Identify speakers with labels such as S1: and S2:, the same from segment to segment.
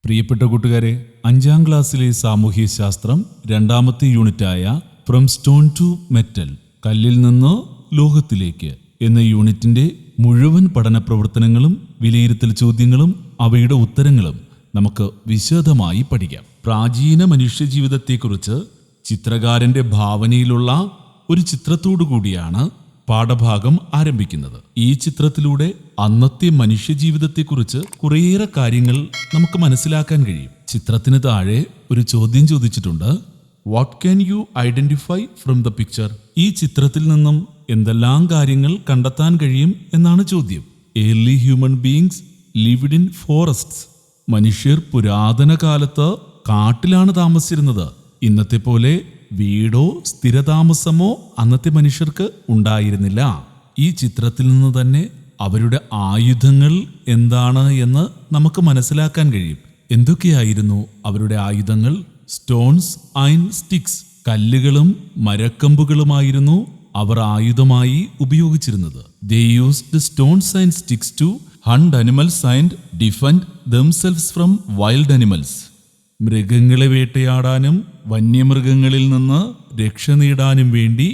S1: പ്രിയപ്പെട്ട കൂട്ടുകാരെ, 5ാം ക്ലാസ്സിലെ സാമൂഹ്യശാസ്ത്രം 2ാമത്തെ യൂണിറ്റായ ഫ്രം സ്റ്റോൺ ടു മെറ്റൽ, കല്ലിൽ നിന്ന് ലോഹത്തിലേക്ക് എന്ന യൂണിറ്റിന്റെ മുഴുവൻ പഠന പ്രവർത്തനങ്ങളും വിലയിരുത്തൽ ചോദ്യങ്ങളും അവയുടെ ഉത്തരങ്ങളും നമുക്ക് വിശദമായി പഠിക്കാം. പ്രാചീന മനുഷ്യജീവിതത്തെക്കുറിച്ച് ചിത്രകാരന്റെ ഭാവനയിലുള്ള ഒരു ചിത്രത്തോടു കൂടിയാണ് പാഠഭാഗം ആരംഭിക്കുന്നത്. ഈ ചിത്രത്തിലൂടെ അന്നത്തെ മനുഷ്യജീവിതത്തെക്കുറിച്ച് കുറേയേറെ കാര്യങ്ങൾ നമുക്ക് മനസ്സിലാക്കാൻ കഴിയും. ചിത്രത്തിന് താഴെ ഒരു ചോദ്യം ചോദിച്ചിട്ടുണ്ട്. What can you identify from the picture? ഈ ചിത്രത്തിൽ നിന്നും എന്തെല്ലാം കാര്യങ്ങൾ കണ്ടെത്താൻ കഴിയും എന്നാണ് ചോദ്യം. Early human beings lived in forests. മനുഷ്യർ പുരാതന കാലത്ത് കാട്ടിലാണ് താമസിച്ചിരുന്നത്. ഇന്നത്തെ പോലെ വീടോ സ്ഥിരതാമസമോ അന്നത്തെ മനുഷ്യർക്ക് ഉണ്ടായിരുന്നില്ല. ഈ ചിത്രത്തിൽ നിന്ന് തന്നെ അവരുടെ ആയുധങ്ങൾ എന്താണ് എന്ന് നമുക്ക് മനസ്സിലാക്കാൻ കഴിയും. എന്തൊക്കെയായിരുന്നു അവരുടെ ആയുധങ്ങൾ? Stones and sticks. കല്ലുകളും മരക്കമ്പുകളുമായിരുന്നു അവർ ആയുധമായി ഉപയോഗിച്ചിരുന്നത്. They used stones and sticks to hunt animals and defend themselves from wild animals. മൃഗങ്ങളെ വേട്ടയാടാനും വന്യമൃഗങ്ങളിൽ നിന്ന് രക്ഷ നേടാനും വേണ്ടി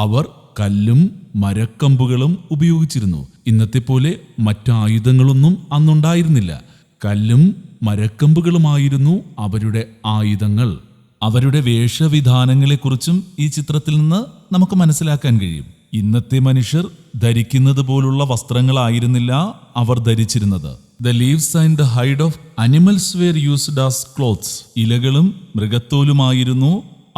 S1: അവർ കല്ലും മരക്കമ്പുകളും ഉപയോഗിച്ചിരുന്നു. ഇന്നത്തെ പോലെ മറ്റായുധങ്ങളൊന്നും അന്നുണ്ടായിരുന്നില്ല. കല്ലും മരക്കമ്പുകളുമായിരുന്നു അവരുടെ ആയുധങ്ങൾ. അവരുടെ വേഷവിധാനങ്ങളെക്കുറിച്ചും ഈ ചിത്രത്തിൽ നിന്ന് നമുക്ക് മനസ്സിലാക്കാൻ കഴിയും. ഇന്നത്തെ മനുഷ്യർ ധരിക്കുന്നത് പോലുള്ള വസ്ത്രങ്ങളായിരുന്നില്ല അവർ ധരിച്ചിരുന്നത്. The leaves and the hide of animals were used as clothes. ഇലകളും മൃഗത്തോലുമായിരുന്നു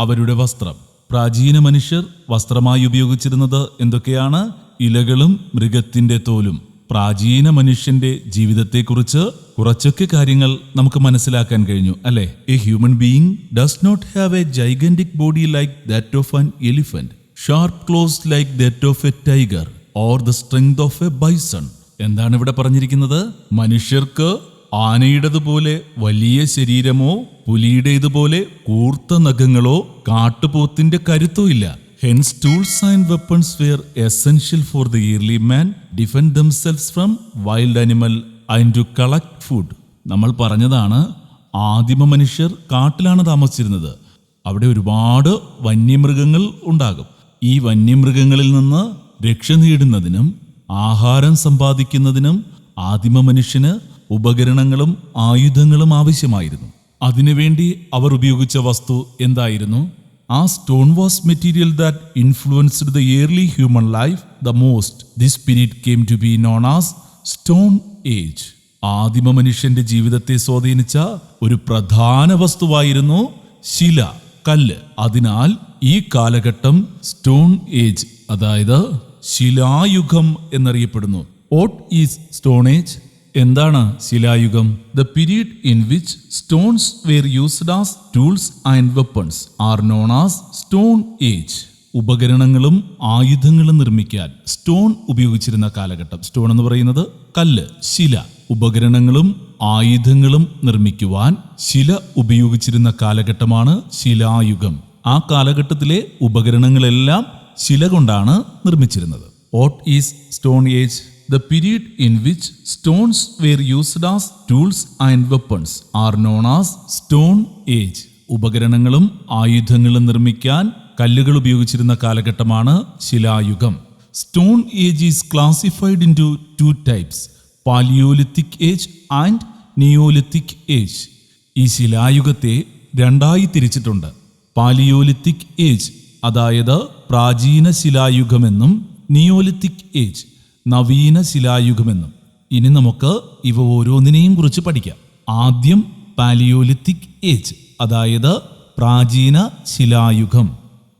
S1: അവരുടെ വസ്ത്രം. പ്രാചീന മനുഷ്യർ വസ്ത്രമായി ഉപയോഗിച്ചിരുന്നത് എന്തൊക്കെയാണ്? ഇലകളും മൃഗത്തിന്റെ തോലും. പ്രാചീന മനുഷ്യന്റെ ജീവിതത്തെക്കുറിച്ച് കുറച്ചൊക്കെ കാര്യങ്ങൾ നമുക്ക് മനസ്സിലാക്കാൻ കഴിഞ്ഞു, അല്ലേ? A human being does not have a gigantic body like that of an elephant, sharp claws like that of a tiger or the strength of a bison. എന്താണ് ഇവിടെ പറഞ്ഞിരിക്കുന്നത്? മനുഷ്യർക്ക് ആനയുടേതുപോലെ വലിയ ശരീരമോ പുലിയുടേതുപോലെ കൂർത്ത നഖങ്ങളോ കാട്ടുപോത്തിന്റെ കരുത്തോ ഇല്ല. Hence tools and weapons were essential for the early man defend themselves from wild animal and to collect food. നമ്മൾ പറഞ്ഞതാണ്, ആദിമ മനുഷ്യർ കാട്ടിലാണ് താമസിച്ചിരുന്നത്. അവിടെ ഒരുപാട് വന്യമൃഗങ്ങൾ ഉണ്ടാകും. ഈ വന്യമൃഗങ്ങളിൽ നിന്ന് രക്ഷ നേടുന്നതിനും ആഹാരം സമ്പാദിക്കുന്നതിനും ആദിമ മനുഷ്യന് ഉപകരണങ്ങളും ആയുധങ്ങളും ആവശ്യമായിരുന്നു. അതിനുവേണ്ടി അവർ ഉപയോഗിച്ച വസ്തു എന്തായിരുന്നു? ആ stone was material that influenced the early human life the most. This period came to be known as stone age. ആദിമ മനുഷ്യന്റെ ജീവിതത്തെ സ്വാധീനിച്ച ഒരു പ്രധാന വസ്തുവായിരുന്നു ശില, കല്ല്. അതിനാൽ ഈ കാലഘട്ടം സ്റ്റോൺ ഏജ്, അതായത് ശിലായുഗം എന്നറിയപ്പെടുന്നു. What is stone age? എന്താണ് ശിലായുഗം? The period in which stones were used as tools and weapons are known as stone age. ഉപകരണങ്ങളും ആയുധങ്ങളും നിർമ്മിക്കാൻ സ്റ്റോൺ ഉപയോഗിച്ചിരുന്ന കാലഘട്ടം. സ്റ്റോൺ എന്ന് പറയുന്നത് കല്ല്, ശില. ഉപകരണങ്ങളും ആയുധങ്ങളും നിർമ്മിക്കുവാൻ ശില ഉപയോഗിച്ചിരുന്ന കാലഘട്ടമാണ് ശിലായുഗം. ആ കാലഘട്ടത്തിലെ ഉപകരണങ്ങളെല്ലാം ശില കൊണ്ടാണ് നിർമ്മിച്ചിരുന്നത്. What is stone age? The period in which stones were used as tools and weapons are known as stone age. ഉപകരണങ്ങളും ആയുധങ്ങളും നിർമ്മിക്കാൻ കല്ലുകൾ ഉപയോഗിച്ചിരുന്ന കാലഘട്ടമാണ് ശിലായുഗം. Stone age is classified into 2 types, palaeolithic age and neolithic age. ഈ ശിലായുഗത്തെ രണ്ടായി തിരിച്ചിട്ടുണ്ട്. പാലിയോലിത്തിക് ഏജ്, അതായത് പ്രാചീന ശിലായുഗമെന്നും നിയോലിത്തിക് ഏജ്, നവീന ശിലായുഗമെന്നും. ഇനി നമുക്ക് ഇവ ഓരോന്നിനെയും കുറിച്ച് പഠിക്കാം. ആദ്യം പാലിയോലിത്തിക് ഏജ്, അതായത് പ്രാചീന ശിലായുഗം.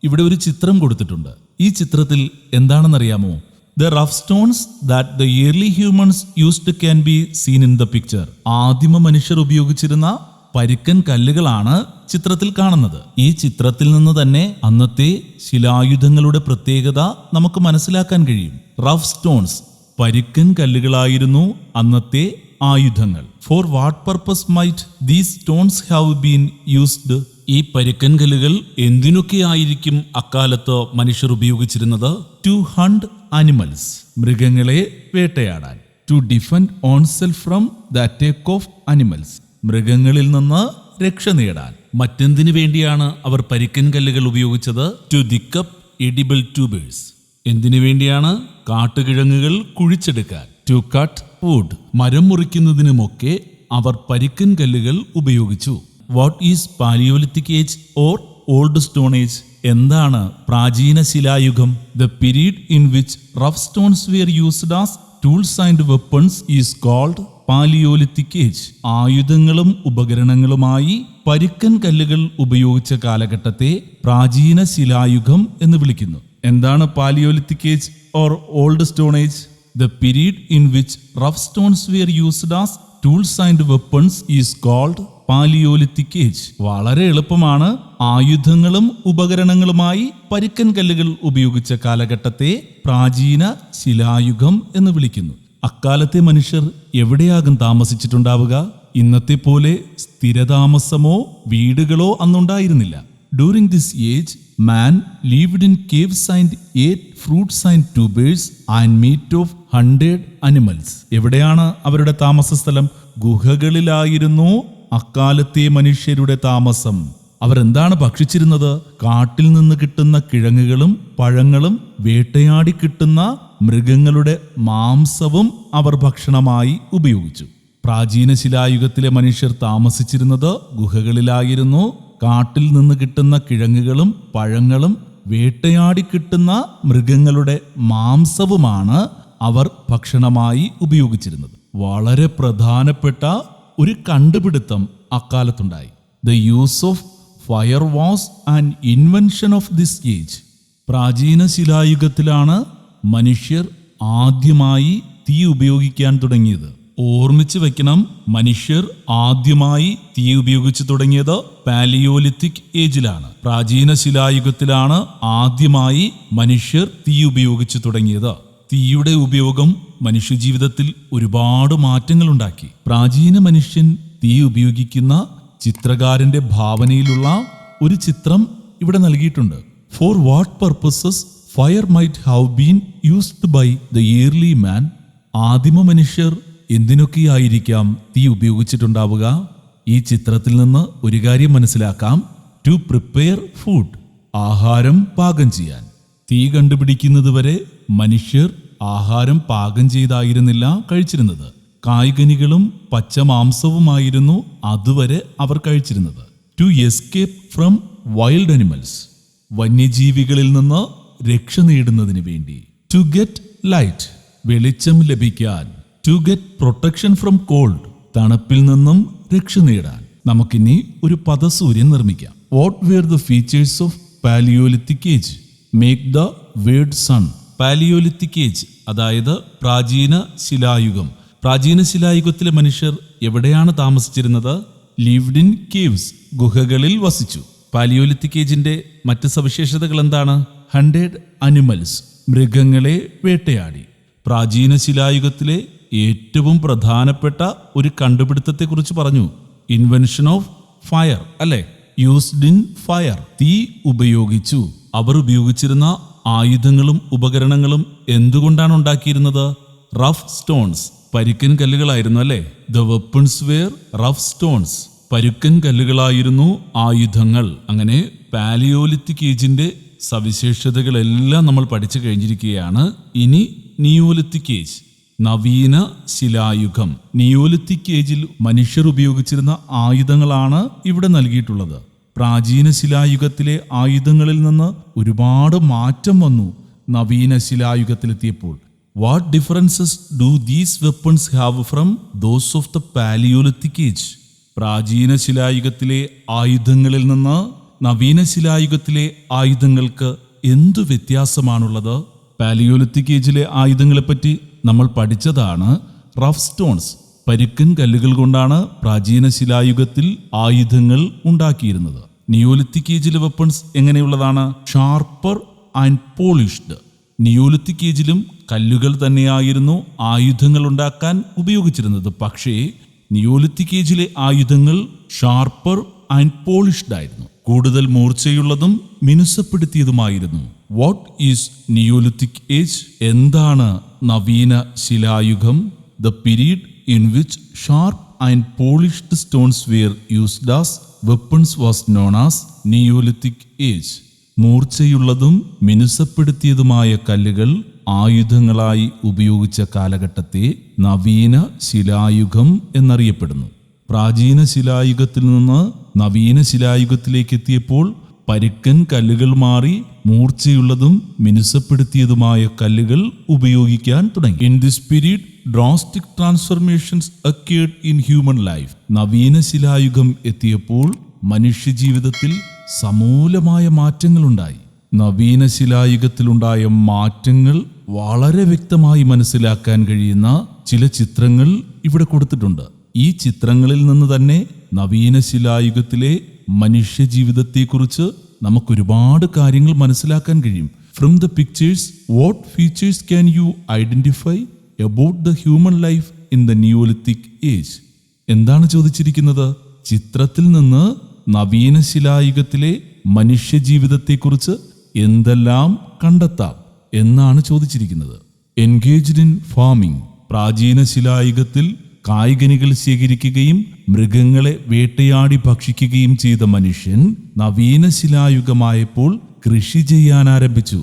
S1: ഇവിടെ ഒരു ചിത്രം കൊടുത്തിട്ടുണ്ട്. ഈ ചിത്രത്തിൽ എന്താണെന്നറിയാമോ? The rough stones that the early humans used can be seen in the picture. ആദിമ മനുഷ്യർ ഉപയോഗിച്ചിരുന്ന പരുക്കൻ കല്ലുകളാണ് ചിത്രത്തിൽ കാണുന്നത്. ഈ ചിത്രത്തിൽ നിന്ന് തന്നെ അന്നത്തെ ശിലായുധങ്ങളുടെ പ്രത്യേകത നമുക്ക് മനസ്സിലാക്കാൻ കഴിയും. റഫ് സ്റ്റോൺസ്, പരുക്കൻ കല്ലുകളായിരുന്നു അന്നത്തെ ആയുധങ്ങൾ. For what purpose might these stones have been used? ഈ പരുക്കൻ കല്ലുകൾ എന്തിനൊക്കെയായിരിക്കും അക്കാലത്ത് മനുഷ്യർ ഉപയോഗിച്ചിരുന്നത്? ടു ഹണ്ട് അനിമൽസ്, മൃഗങ്ങളെ വേട്ടയാടാൻ. To defend own self from the attack of animals, മൃഗങ്ങളിൽ നിന്ന് രക്ഷ നേടാൻ. മറ്റെന്തിനു വേണ്ടിയാണ് അവർ പരിക്കൻ കല്ലുകൾ ഉപയോഗിച്ചത്? To dig up edible tubers. എന്തിനു വേണ്ടിയാണ്? കാട്ടുകിഴങ്ങുകൾ കുഴിച്ചെടുക്കാൻ. To cut wood. മരം മുറിക്കുന്നതിനുമൊക്കെ അവർ പരിക്കൻ കല്ലുകൾ ഉപയോഗിച്ചു. What is palaeolithic age or old stone age? എന്താണ് പ്രാചീന ശിലായുഗം? The period in which rough stones were used as tools and weapons is called Palaeolithic age. ആയുധങ്ങളും ഉപകരണങ്ങളുമായി പരുക്കൻ കല്ലുകൾ ഉപയോഗിച്ച കാലഘട്ടത്തെ പ്രാചീന ശിലായുഗം എന്ന് വിളിക്കുന്നു. എന്താണ് paleolithic age or old stone age? The period in which rough stones were used as tools and weapons is called Palaeolithic age. വളരെ എളുപ്പമാണ്. ആയുധങ്ങളും ഉപകരണങ്ങളുമായി പരുക്കൻ കല്ലുകൾ ഉപയോഗിച്ച കാലഘട്ടത്തെ പ്രാചീന ശിലായുഗം എന്ന് വിളിക്കുന്നു. അക്കാലത്തെ മനുഷ്യർ എവിടെയാകും താമസിച്ചിട്ടുണ്ടാവുക? ഇന്നത്തെ പോലെ സ്ഥിരതാമസമോ വീടുകളോ അന്നുണ്ടായിരുന്നില്ല. During this age man lived in caves and ate fruits and tubers and meat of 100 animals. എവിടെയാണ് അവരുടെ താമസ സ്ഥലം? ഗുഹകളിലായിരുന്നു അക്കാലത്തെ മനുഷ്യരുടെ താമസം. അവരെന്താണ് ഭക്ഷിച്ചിരുന്നത്? കാട്ടിൽ നിന്ന് കിട്ടുന്ന കിഴങ്ങുകളും പഴങ്ങളും വേട്ടയാടി കിട്ടുന്ന മൃഗങ്ങളുടെ മാംസവും അവർ ഭക്ഷണമായി ഉപയോഗിച്ചു. പ്രാചീന ശിലായുഗത്തിലെ മനുഷ്യർ താമസിച്ചിരുന്നത് ഗുഹകളിലായിരുന്നു. കാട്ടിൽ നിന്ന് കിട്ടുന്ന കിഴങ്ങുകളും പഴങ്ങളും വേട്ടയാടി കിട്ടുന്ന മൃഗങ്ങളുടെ മാംസവുമാണ് അവർ ഭക്ഷണമായി ഉപയോഗിച്ചിരുന്നത്. വളരെ പ്രധാനപ്പെട്ട ഒരു കണ്ടുപിടുത്തം അക്കാലത്തുണ്ടായി. The use of fire was an invention of this age. പ്രാചീന ശിലായുഗത്തിലാണ് മനുഷ്യർ ആദ്യമായി തീ ഉപയോഗിക്കാൻ തുടങ്ങിയത്. ഓർമ്മിച്ചു വെക്കണം, മനുഷ്യർ ആദ്യമായി തീ ഉപയോഗിച്ചു തുടങ്ങിയത് പാലിയോലിത്തിക് ഏജിലാണ്. പ്രാചീന ശിലായുഗത്തിലാണ് ആദ്യമായി മനുഷ്യർ തീ ഉപയോഗിച്ചു തുടങ്ങിയത്. തീയുടെ ഉപയോഗം മനുഷ്യജീവിതത്തിൽ ഒരുപാട് മാറ്റങ്ങൾ ഉണ്ടാക്കി. പ്രാചീന മനുഷ്യൻ തീ ഉപയോഗിക്കുന്ന ചിത്രകാരന്റെ ഭാവനയിലുള്ള ഒരു ചിത്രം ഇവിടെ നൽകിയിട്ടുണ്ട്. For what purposes fire might have been used by the early man. ആദിമ മനുഷ്യർ എന്തിനൊക്കെയായിരിക്കാം തീ ഉപയോഗിച്ചിട്ടുണ്ടാവുക? ഈ ചിത്രത്തിൽ നിന്ന് ഒരു കാര്യം മനസ്സിലാക്കാം. To prepare food. ആഹാരം പാകം ചെയ്യാൻ. തീ കണ്ടുപിടിക്കുന്നത് വരെ മനുഷ്യർ ആഹാരം പാകം ചെയ്തായിരുന്നില്ല കഴിച്ചിരുന്നത്. കായ്കനികളും പച്ചമാംസവുമായിരുന്നു അതുവരെ അവർ കഴിച്ചിരുന്നത്. To escape from wild animals. വന്യജീവികളിൽ നിന്ന് രക്ഷ നേടുന്നതിന് വേണ്ടി. To get light. വെളിച്ചം ലഭിക്കാൻ. To get protection from cold. തണുപ്പിൽ നിന്നും രക്ഷ നേടാൻ. നമുക്കിനി ഒരു പദസൂര്യൻ നിർമ്മിക്കാം. What were the features of palaeolithic age? Make the word sun. Palaeolithic age അതായത് പ്രാചീന ശിലായുഗം. പ്രാചീന ശിലായുഗത്തിലെ മനുഷ്യർ എവിടെയാണ് താമസിച്ചിരുന്നത്? Lived in caves. ഗുഹകളിൽ വസിച്ചു. പാലിയോലിത്തിക് ഏജിന്റെ മറ്റ് സവിശേഷതകൾ എന്താണ്? 100 അനിമൽസ്. മൃഗങ്ങളെ വേട്ടയാടി. പ്രാചീന ശിലായുഗത്തിലെ ഏറ്റവും പ്രധാനപ്പെട്ട ഒരു കണ്ടുപിടുത്തത്തെക്കുറിച്ച് പറഞ്ഞു. ഇൻവെൻഷൻ ഓഫ് ഫയർ, അല്ലെ? Used in fire. തീ ഉപയോഗിച്ചു. അവർ ഉപയോഗിച്ചിരുന്ന ആയുധങ്ങളും ഉപകരണങ്ങളും എന്തുകൊണ്ടാണ് ഉണ്ടാക്കിയിരുന്നത്? Rough stones. പരുക്കൻ കല്ലുകളായിരുന്നു, അല്ലെ? The weapons were rough stones. പരുക്കൻ കല്ലുകളായിരുന്നു ആയുധങ്ങൾ. അങ്ങനെ പാലിയോലിത്തിക് ഏജിന്റെ സവിശേഷതകളെല്ലാം നമ്മൾ പഠിച്ചു കഴിഞ്ഞിരിക്കുകയാണ്. ഇനി നിയോലിത്തിക് ഏജ്, നവീന ശിലായുഗം. നിയോലിത്തിക് ഏജിൽ മനുഷ്യർ ഉപയോഗിച്ചിരുന്ന ആയുധങ്ങളാണ് ഇവിടെ നൽകിയിട്ടുള്ളത്. പ്രാചീന ശിലായുഗത്തിലെ ആയുധങ്ങളിൽ നിന്ന് ഒരുപാട് മാറ്റം വന്നു നവീന ശിലായുഗത്തിലെത്തിയപ്പോൾ. What differences do these weapons have from those of the Palaeolithic age? പ്രാചീന ശിലായുഗത്തിലെ ആയുധങ്ങളിൽ നിന്ന് നവീന ശിലായുഗത്തിലെ ആയുധങ്ങൾക്ക് എന്തു വ്യത്യാസമാണുള്ളത്? പാലിയോലിത്തിക് ഏജിലെ ആയുധങ്ങളെപ്പറ്റി നമ്മൾ പഠിച്ചതാണ്. റഫ് സ്റ്റോൺസ്, പരുക്കൻ കല്ലുകൾ കൊണ്ടാണ് പ്രാചീന ശിലായുഗത്തിൽ ആയുധങ്ങൾ ഉണ്ടാക്കിയിരുന്നത്. നിയോലിത്തിക് ഏജിലെ വെപ്പൺസ് എങ്ങനെയുള്ളതാണ്? Sharper and polished. നിയോലിത്തിക് ഏജിലും കല്ലുകൾ തന്നെയായിരുന്നു ആയുധങ്ങൾ ഉണ്ടാക്കാൻ ഉപയോഗിച്ചിരുന്നത്. പക്ഷേ നിയോലിത്തിക് ഏജിലെ ആയുധങ്ങൾ ഷാർപ്പർ ആൻഡ് പോളിഷ്ഡ് ആയിരുന്നു. കൂടുതൽ മൂർച്ചയുള്ളതും മിനുസപ്പെടുത്തിയതുമായിരുന്നു. What is neolithic age? എന്താണ് നവീന ശിലായുഗം? The period in which sharp and polished stones were used as weapons was known as neolithic age. മൂർച്ചയുള്ളതും മിനുസപ്പെടുത്തിയതുമായ കല്ലുകൾ ആയുധങ്ങളായി ഉപയോഗിച്ച കാലഘട്ടത്തെ നവീന ശിലായുഗം എന്നറിയപ്പെടുന്നു. പ്രാചീന ശിലായുഗത്തിൽ നിന്ന് നവീന ശിലായുഗത്തിലേക്ക് എത്തിയപ്പോൾ പരുക്കൻ കല്ലുകൾ മാറി മൂർച്ചയുള്ളതും മിനുസപ്പെടുത്തിയതുമായ കല്ലുകൾ ഉപയോഗിക്കാൻ തുടങ്ങി. In this period drastic transformations acquired in human life. നവീന ശിലായുഗം എത്തിയപ്പോൾ മനുഷ്യജീവിതത്തിൽ സമൂലമായ മാറ്റങ്ങളുണ്ടായി. നവീന ശിലായുഗത്തിലുണ്ടായ മാറ്റങ്ങൾ വളരെ വ്യക്തമായി മനസ്സിലാക്കാൻ കഴിയുന്ന ചില ചിത്രങ്ങൾ ഇവിടെ കൊടുത്തിട്ടുണ്ട്. ഈ ചിത്രങ്ങളിൽ നിന്ന് തന്നെ നവീന ശിലായുഗത്തിലെ മനുഷ്യജീവിതത്തെക്കുറിച്ച് നമുക്കൊരുപാട് കാര്യങ്ങൾ മനസ്സിലാക്കാൻ കഴിയും. From the pictures, what features can you identify about the human life in the neolithic age? എന്താണ് ചോദിച്ചിരിക്കുന്നത്? ചിത്രത്തിൽ നിന്ന് നവീന ശിലായുഗത്തിലെ മനുഷ്യജീവിതത്തെക്കുറിച്ച് എന്തെല്ലാം കണ്ടെത്താം എന്നാണ് ചോദിച്ചിരിക്കുന്നത്. Engaged in farming. പ്രാചീന ശിലായുഗത്തിൽ കായ്കനികൾ ശേഖരിക്കുകയും മൃഗങ്ങളെ വേട്ടയാടി ഭക്ഷിക്കുകയും ചെയ്ത മനുഷ്യൻ നവീന ശിലായുഗമായപ്പോൾ കൃഷി ചെയ്യാൻ ആരംഭിച്ചു.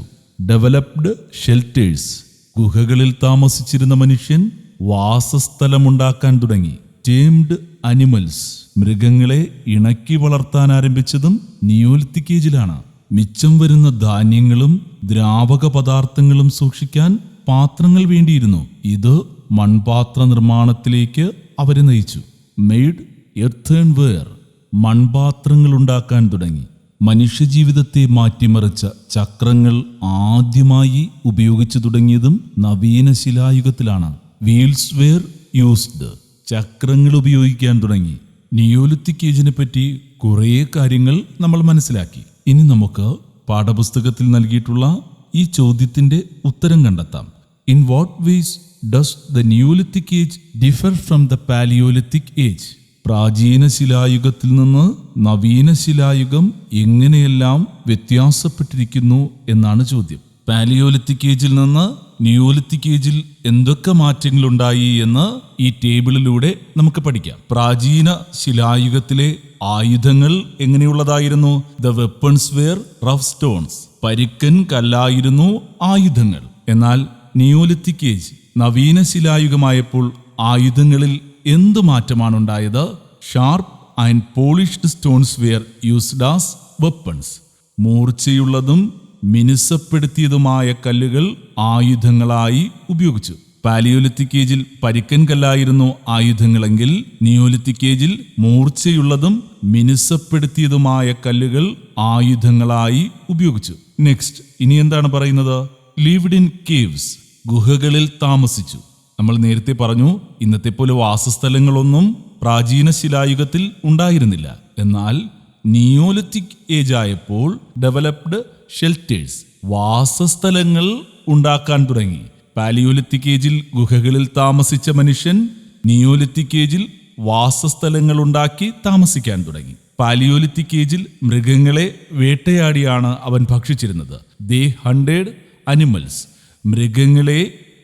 S1: Developed shelters. ഗുഹകളിൽ താമസിച്ചിരുന്ന മനുഷ്യൻ വാസസ്ഥലമുണ്ടാക്കാൻ തുടങ്ങി. Termed animals. മൃഗങ്ങളെ ഇണക്കി വളർത്താൻ ആരംഭിച്ചതും നിയോലിത്തിക് ഏജിലാണ്. മിച്ചം വരുന്ന ധാന്യങ്ങളും ദ്രാവക പദാർത്ഥങ്ങളും സൂക്ഷിക്കാൻ പാത്രങ്ങൾ വേണ്ടിയിരുന്നു. ഇത് മൺപാത്ര നിർമ്മാണത്തിലേക്ക് അവരെ നയിച്ചു. മെയ്ഡ് എർത്തേൺവെയർ. മൺപാത്രങ്ങൾ ഉണ്ടാക്കാൻ തുടങ്ങി. മനുഷ്യജീവിതത്തെ മാറ്റിമറിച്ച ചക്രങ്ങൾ ആദ്യമായി ഉപയോഗിച്ചു തുടങ്ങിയതും നവീന ശിലായുഗത്തിലാണ്. Wheels wear used. ചക്രങ്ങൾ ഉപയോഗിക്കാൻ തുടങ്ങി. നിയോലിത്തിക് ഏജിനെ പറ്റി കുറേ കാര്യങ്ങൾ നമ്മൾ മനസ്സിലാക്കി. ഇനി നമുക്ക് പാഠപുസ്തകത്തിൽ നൽകിയിട്ടുള്ള ഈ ചോദ്യത്തിന്റെ ഉത്തരം കണ്ടെത്താം. In what ways does the neolithic age differ from the Palaeolithic age? പ്രാചീന ശിലായുഗത്തിൽ നിന്ന് നവീന ശിലായുഗം എങ്ങനെയെല്ലാം വ്യത്യാസപ്പെട്ടിരിക്കുന്നു എന്നാണ് ചോദ്യം. പാലിയോലിത്തിക് ഏജിൽ നിന്ന് നിയോലിത്തിക് ഏജിൽ എന്തൊക്കെ മാറ്റങ്ങളുണ്ടായി എന്ന് ഈ ടേബിളിലൂടെ നമുക്ക് പഠിക്കാം. പ്രാചീന ശിലായുഗത്തിലെ ആയുധങ്ങൾ എങ്ങനെയുള്ളതായിരുന്നു? The weapons were rough stones. പരുക്കൻ കല്ലായിരുന്നു ആയുധങ്ങൾ. എന്നാൽ നിയോലിത്തിക് ഏജ് നവീന ശിലായുഗമായപ്പോൾ ആയുധങ്ങളിൽ എന്ത് മാറ്റമാണ് ഉണ്ടായത്? Sharp and polished stones were used as weapons. മൂർച്ചയുള്ളതും മിനുസപ്പെടുത്തിയതുമായ കല്ലുകൾ ആയുധങ്ങളായി ഉപയോഗിച്ചു. പാലിയോലിത്തിക് ഏജിൽ പരുക്കൻ കല്ലായിരുന്നു ആയുധങ്ങളെങ്കിൽ നിയോലിത്തിക് ഏജിൽ മൂർച്ചയുള്ളതും മിനുസപ്പെടുത്തിയതുമായ കല്ലുകൾ ആയുധങ്ങളായി ഉപയോഗിച്ചു. നെക്സ്റ്റ്, ഇനി എന്താണ് പറയുന്നത്? Lived in caves. ഗുഹകളിൽ താമസിച്ചു. നമ്മൾ നേരത്തെ പറഞ്ഞു, ഇന്നത്തെ പോലെ വാസസ്ഥലങ്ങളൊന്നും പ്രാചീന ശിലായുഗത്തിൽ ഉണ്ടായിരുന്നില്ല. എന്നാൽ നിയോലിത്തിക് ഏജ് ആയപ്പോൾ ഡെവലപ്ഡ് ഷെൽട്ടേഴ്സ്. വാസസ്ഥലങ്ങൾ ഉണ്ടാക്കാൻ തുടങ്ങി. പാലിയോലിത്തിക് ഏജിൽ ഗുഹകളിൽ താമസിച്ച മനുഷ്യൻ നിയോലിത്തിക് ഏജിൽ വാസസ്ഥലങ്ങൾ ഉണ്ടാക്കി താമസിക്കാൻ തുടങ്ങി. പാലിയോലിത്തിക് ഏജിൽ മൃഗങ്ങളെ വേട്ടയാടിയാണ് അവൻ ഭക്ഷിച്ചിരുന്നത്. ദേ ഹണ്ടേഡ് അനിമൽസ്. മൃഗങ്ങളെ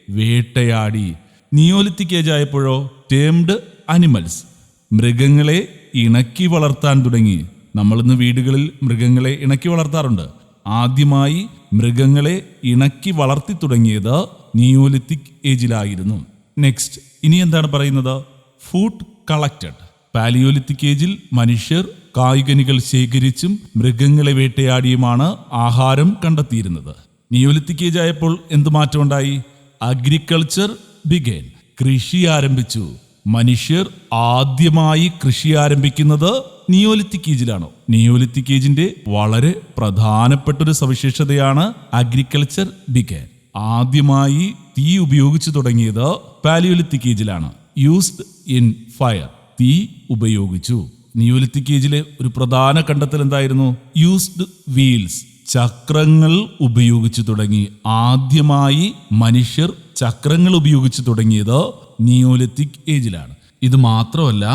S1: വേട്ടയാടി. നിയോലിത്തിക് ഏജ് ആയപ്പോഴോ ടേംഡ് അനിമൽസ്. മൃഗങ്ങളെ ഇണക്കി വളർത്താൻ തുടങ്ങി. നമ്മളിന്ന് വീടുകളിൽ മൃഗങ്ങളെ ഇണക്കി വളർത്താറുണ്ട്. ആദ്യമായി മൃഗങ്ങളെ ഇണക്കി വളർത്തി തുടങ്ങിയത് നിയോലിത്തിക് ഏജിലായിരുന്നു. നെക്സ്റ്റ്, ഇനി എന്താണ് പറയുന്നത്? Food collected. പാലിയോലിത്തിക് ഏജിൽ മനുഷ്യർ കായ്കനികൾ ശേഖരിച്ചും മൃഗങ്ങളെ വേട്ടയാടിയുമാണ് ആഹാരം കണ്ടെത്തിയിരുന്നത്. നിയോലിത്തിക് ഏജ് ആയപ്പോൾ എന്ത് മാറ്റമുണ്ടായി? Agriculture began. കൃഷി ആരംഭിച്ചു. മനുഷ്യർ ആദ്യമായി കൃഷി ആരംഭിക്കുന്നത് നിയോലിത്തിക് ഏജിലാണോ? നിയോലിത്തിക് ഏജിന്റെ വളരെ പ്രധാനപ്പെട്ടൊരു സവിശേഷതയാണ് അഗ്രികൾച്ചർ ബിഗേൻ. ആദ്യമായി തീ ഉപയോഗിച്ചു തുടങ്ങിയത് പാലിയോലിത്തിക് ഏജിലാണ്. Used in fire. തീ ഉപയോഗിച്ചു. നിയോലിത്തിക് ഏജിലെ ഒരു പ്രധാന കണ്ടെത്തൽ എന്തായിരുന്നു? Used wheels. ചക്രങ്ങൾ ഉപയോഗിച്ചു തുടങ്ങി. ആദ്യമായി മനുഷ്യർ ചക്രങ്ങൾ ഉപയോഗിച്ചു തുടങ്ങിയത് നിയോലിത്തിക് ഏജിലാണ്. ഇത് മാത്രമല്ല,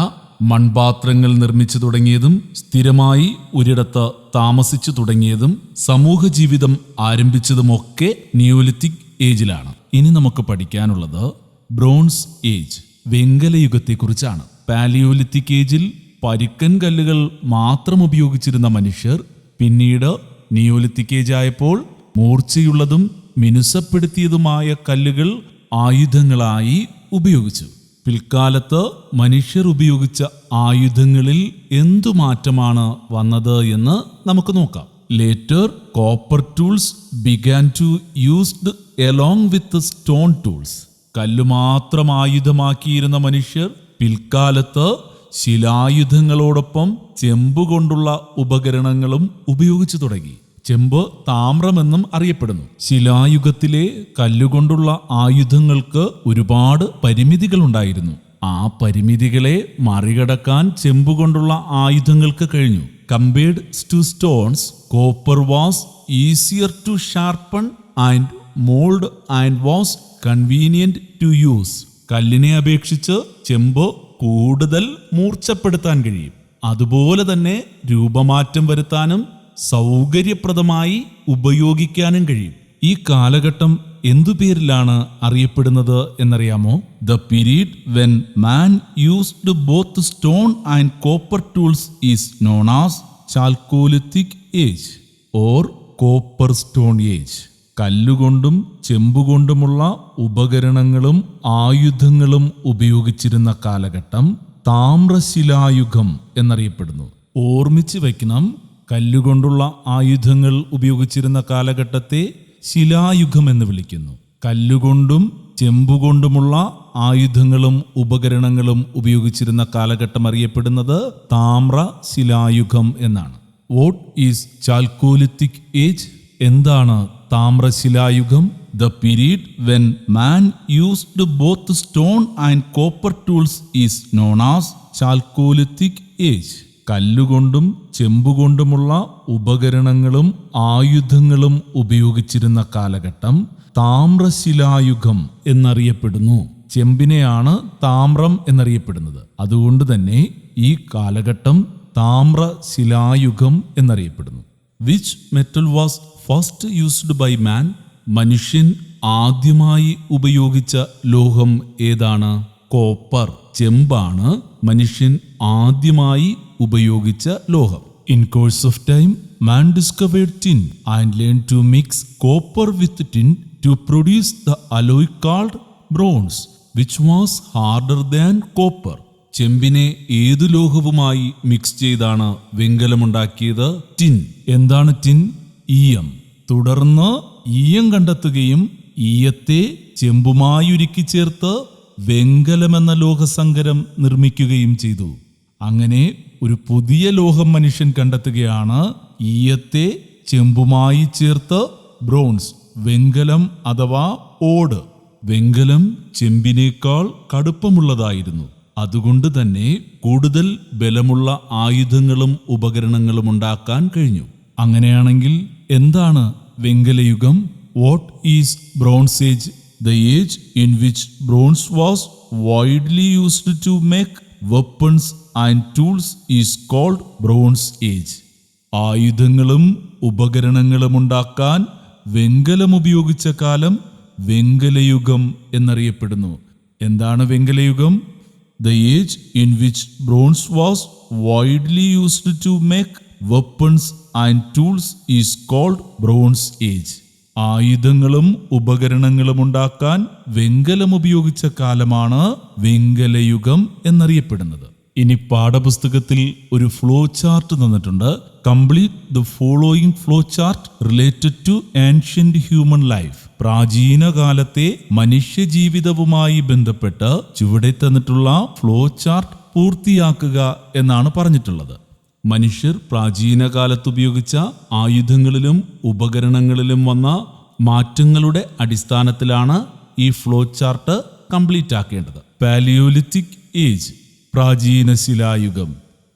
S1: മൺപാത്രങ്ങൾ നിർമ്മിച്ചു തുടങ്ങിയതും സ്ഥിരമായി ഒരിടത്ത് താമസിച്ചു തുടങ്ങിയതും സമൂഹ ജീവിതം ആരംഭിച്ചതുമൊക്കെ നിയോലിത്തിക് ഏജിലാണ്. ഇനി നമുക്ക് പഠിക്കാനുള്ളത് ബ്രോൺസ് ഏജ്, വെങ്കലയുഗത്തെക്കുറിച്ചാണ്. പാലിയോലിത്തിക് ഏജിൽ പരുക്കൻ കല്ലുകൾ മാത്രം ഉപയോഗിച്ചിരുന്ന മനുഷ്യർ പിന്നീട് നിയോലിത്തിക് ഏജ് ആയപ്പോൾ മൂർച്ചയുള്ളതും മിനുസപ്പെടുത്തിയതുമായ കല്ലുകൾ ആയുധങ്ങളായി ഉപയോഗിച്ചു. പിൽക്കാലത്ത് മനുഷ്യർ ഉപയോഗിച്ച ആയുധങ്ങളിൽ എന്തു മാറ്റമാണ് വന്നത് എന്ന് നമുക്ക് നോക്കാം. Later copper tools began to used along with stone tools. കല്ല് മാത്രം ആയുധമാക്കിയിരുന്ന മനുഷ്യർ പിൽക്കാലത്ത് ശിലായുധങ്ങളോടൊപ്പം ചെമ്പുകൊണ്ടുള്ള ഉപകരണങ്ങളും ഉപയോഗിച്ചു തുടങ്ങി. ചെമ്പ് താമ്രമെന്നും അറിയപ്പെടുന്നു. ശിലായുഗത്തിലെ കല്ലുകൊണ്ടുള്ള ആയുധങ്ങൾക്ക് ഒരുപാട് പരിമിതികളുണ്ടായിരുന്നു. ആ പരിമിതികളെ മറികടക്കാൻ ചെമ്പുകൊണ്ടുള്ള ആയുധങ്ങൾക്ക് കഴിഞ്ഞു. Compared to stones, copper was easier to sharpen and mould and was convenient to use. കല്ലിനെ അപേക്ഷിച്ച് ചെമ്പ് കൂടുതൽ മൂർച്ചപ്പെടുത്താൻ കഴിയും. അതുപോലെ തന്നെ രൂപമാറ്റം വരുത്താനും സൗകര്യപ്രദമായി ഉപയോഗിക്കാനും കഴിയും. ഈ കാലഘട്ടം എന്തു പേരിലാണ് അറിയപ്പെടുന്നത് എന്നറിയാമോ? The period when man used both stone and copper tools is known as chalcolithic age or copper stone age. കല്ലുകൊണ്ടും ചെമ്പുകൊണ്ടുമുള്ള ഉപകരണങ്ങളും ആയുധങ്ങളും ഉപയോഗിച്ചിരുന്ന കാലഘട്ടം താമ്രശിലായുഗം എന്നറിയപ്പെടുന്നു. ഓർമ്മിച്ച് വയ്ക്കണം, കല്ലുകൊണ്ടുള്ള ആയുധങ്ങൾ ഉപയോഗിച്ചിരുന്ന കാലഘട്ടത്തെ ശിലായുഗം എന്ന് വിളിക്കുന്നു. കല്ലുകൊണ്ടും ചെമ്പുകൊണ്ടുമുള്ള ആയുധങ്ങളും ഉപകരണങ്ങളും ഉപയോഗിച്ചിരുന്ന കാലഘട്ടം അറിയപ്പെടുന്നത് താമ്രശിലായുഗം എന്നാണ്. What is chalcolithic age? എന്താണ് താമ്രശിലായുഗം? The period when man used both stone and copper tools is known as chalcolithic age. കല്ലുകൊണ്ടും ചെമ്പുകൊണ്ടുമുള്ള ഉപകരണങ്ങളും ആയുധങ്ങളും ഉപയോഗിച്ചിരുന്ന കാലഘട്ടം താമ്രശിലായുഗം എന്നറിയപ്പെടുന്നു. ചെമ്പിനെയാണ് താമ്രം എന്നറിയപ്പെടുന്നത്. അതുകൊണ്ട് തന്നെ ഈ കാലഘട്ടം താമ്രശിലായുഗം എന്നറിയപ്പെടുന്നു. Which metal was first used by man? മനുഷ്യൻ ആദ്യമായി ഉപയോഗിച്ച ലോഹം ഏതാണ്? കോപ്പർ, ചെമ്പാണ് മനുഷ്യൻ ആദ്യമായി ഉപയോഗിച്ച ലോഹം. In course of time man discovered tin and learn to mix copper with tin to produce the alloy called bronze which was harder than copper. ചെമ്പിനെ ഏതു ലോഹവുമായി മിക്സ് ചെയ്താണ് വെങ്കലമുണ്ടാക്കിയത്? ടിൻ. എന്താണ് ടിൻ? ഈയം. തുടർന്ന് ഈയം കണ്ടെത്തുകയും ഈയത്തെ ചെമ്പുമായി ഉരുക്കി ചേർത്ത് വെങ്കലമെന്ന ലോഹസങ്കരം നിർമ്മിക്കുകയും ചെയ്തു. അങ്ങനെ ഒരു പുതിയ ലോഹം മനുഷ്യൻ കണ്ടെത്തുകയാണ്. ഈയത്തെ ചെമ്പുമായി ചേർത്ത് ബ്രോൺസ്, വെങ്കലം അഥവാ ഓട്. വെങ്കലം ചെമ്പിനേക്കാൾ കടുപ്പമുള്ളതായിരുന്നു. അതുകൊണ്ട് തന്നെ കൂടുതൽ ബലമുള്ള ആയുധങ്ങളും ഉപകരണങ്ങളും ഉണ്ടാക്കാൻ കഴിഞ്ഞു. അങ്ങനെയാണെങ്കിൽ എന്താണ് വെങ്കലയുഗം? What is bronze age? The age in which bronze was widely used to make weapons and tools is called Bronze Age. ആയുധങ്ങളും ഉപകരണങ്ങളും ഉണ്ടാക്കാൻ വെങ്കലം ഉപയോഗിച്ച കാലം വെങ്കലയുഗം എന്നറിയപ്പെടുന്നു. എന്താണ് വെങ്കലയുഗം? The age in which bronze was widely used to make weapons and tools is called Bronze Age. ആയുധങ്ങളും ഉപകരണങ്ങളും ഉണ്ടാക്കാൻ വെങ്കലം ഉപയോഗിച്ച കാലമാണ് വെങ്കലയുഗം എന്നറിയപ്പെടുന്നത്. ഇനി പാഠപുസ്തകത്തിൽ ഒരു ഫ്ലോ ചാർട്ട് തന്നിട്ടുണ്ട്. Complete the following flow chart related to ancient human life. പ്രാചീന കാലത്തെ മനുഷ്യജീവിതവുമായി ബന്ധപ്പെട്ട് ചുവടെ തന്നിട്ടുള്ള ഫ്ലോ ചാർട്ട് പൂർത്തിയാക്കുക എന്നാണ് പറഞ്ഞിട്ടുള്ളത്. മനുഷ്യർ പ്രാചീന കാലത്ത് ഉപയോഗിച്ച ആയുധങ്ങളിലും ഉപകരണങ്ങളിലും വന്ന മാറ്റങ്ങളുടെ അടിസ്ഥാനത്തിലാണ് ഈ ഫ്ലോ ചാർട്ട് കംപ്ലീറ്റ് ആക്കേണ്ടത്. പാലിയോലിത്തിക് ഏജ്, പ്രാചീന ശിലായുഗം.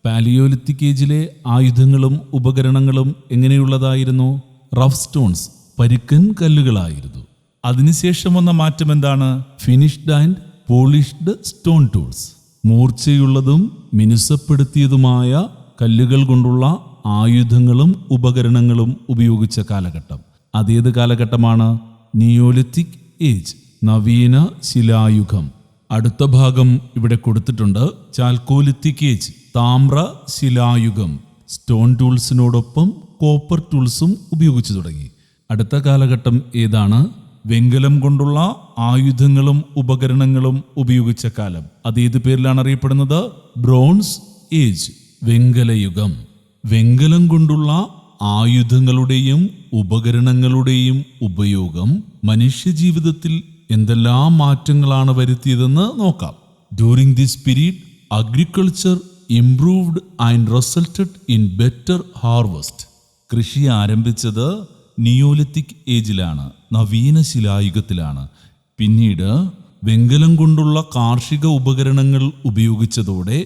S1: പാലിയോലിത്തിക് ഏജിലെ ആയുധങ്ങളും ഉപകരണങ്ങളും എങ്ങനെയുള്ളതായിരുന്നു? റഫ് സ്റ്റോൺസ്, പരുക്കൻ കല്ലുകളായിരുന്നു. അതിനുശേഷം വന്ന മാറ്റം എന്താണ്? Finished and polished stone tools. മൂർച്ചയുള്ളതും മിനുസപ്പെടുത്തിയതുമായ കല്ലുകൾ കൊണ്ടുള്ള ആയുധങ്ങളും ഉപകരണങ്ങളും ഉപയോഗിച്ച കാലഘട്ടം. അതേത് കാലഘട്ടമാണ്? നിയോലിത്തിക് ഏജ്, നവീന ശിലായുഗം. അടുത്ത ഭാഗം ഇവിടെ കൊടുത്തിട്ടുണ്ട്. Chalcolithic age, Thamir ശിലായുഗം, stone ടൂൾസിനോടൊപ്പം copper ടൂൾസും ഉപയോഗിച്ചു തുടങ്ങി. അടുത്ത കാലഘട്ടം ഏതാണ്? വെങ്കലം കൊണ്ടുള്ള ആയുധങ്ങളും ഉപകരണങ്ങളും ഉപയോഗിച്ച കാലം. അത് ഏത് പേരിലാണ് അറിയപ്പെടുന്നത്? ബ്രോൺസ് ഏജ്, വെങ്കലയുഗം. വെങ്കലം കൊണ്ടുള്ള ആയുധങ്ങളുടെയും ഉപകരണങ്ങളുടെയും ഉപയോഗം മനുഷ്യജീവിതത്തിൽ എന്തെല്ലാം മാറ്റങ്ങളാണ് വരുത്തിയതെന്ന് നോക്കാം. During this period agriculture improved and resulted in better harvest. കൃഷി ആരംഭിച്ചത് നിയോലിത്തിക് ഏജിലാണ്, നവീന ശിലായുഗത്തിലാണ്. പിന്നീട് വെങ്കലം കൊണ്ടുള്ള കാർഷിക ഉപകരണങ്ങൾ ഉപയോഗിച്ചതോടെ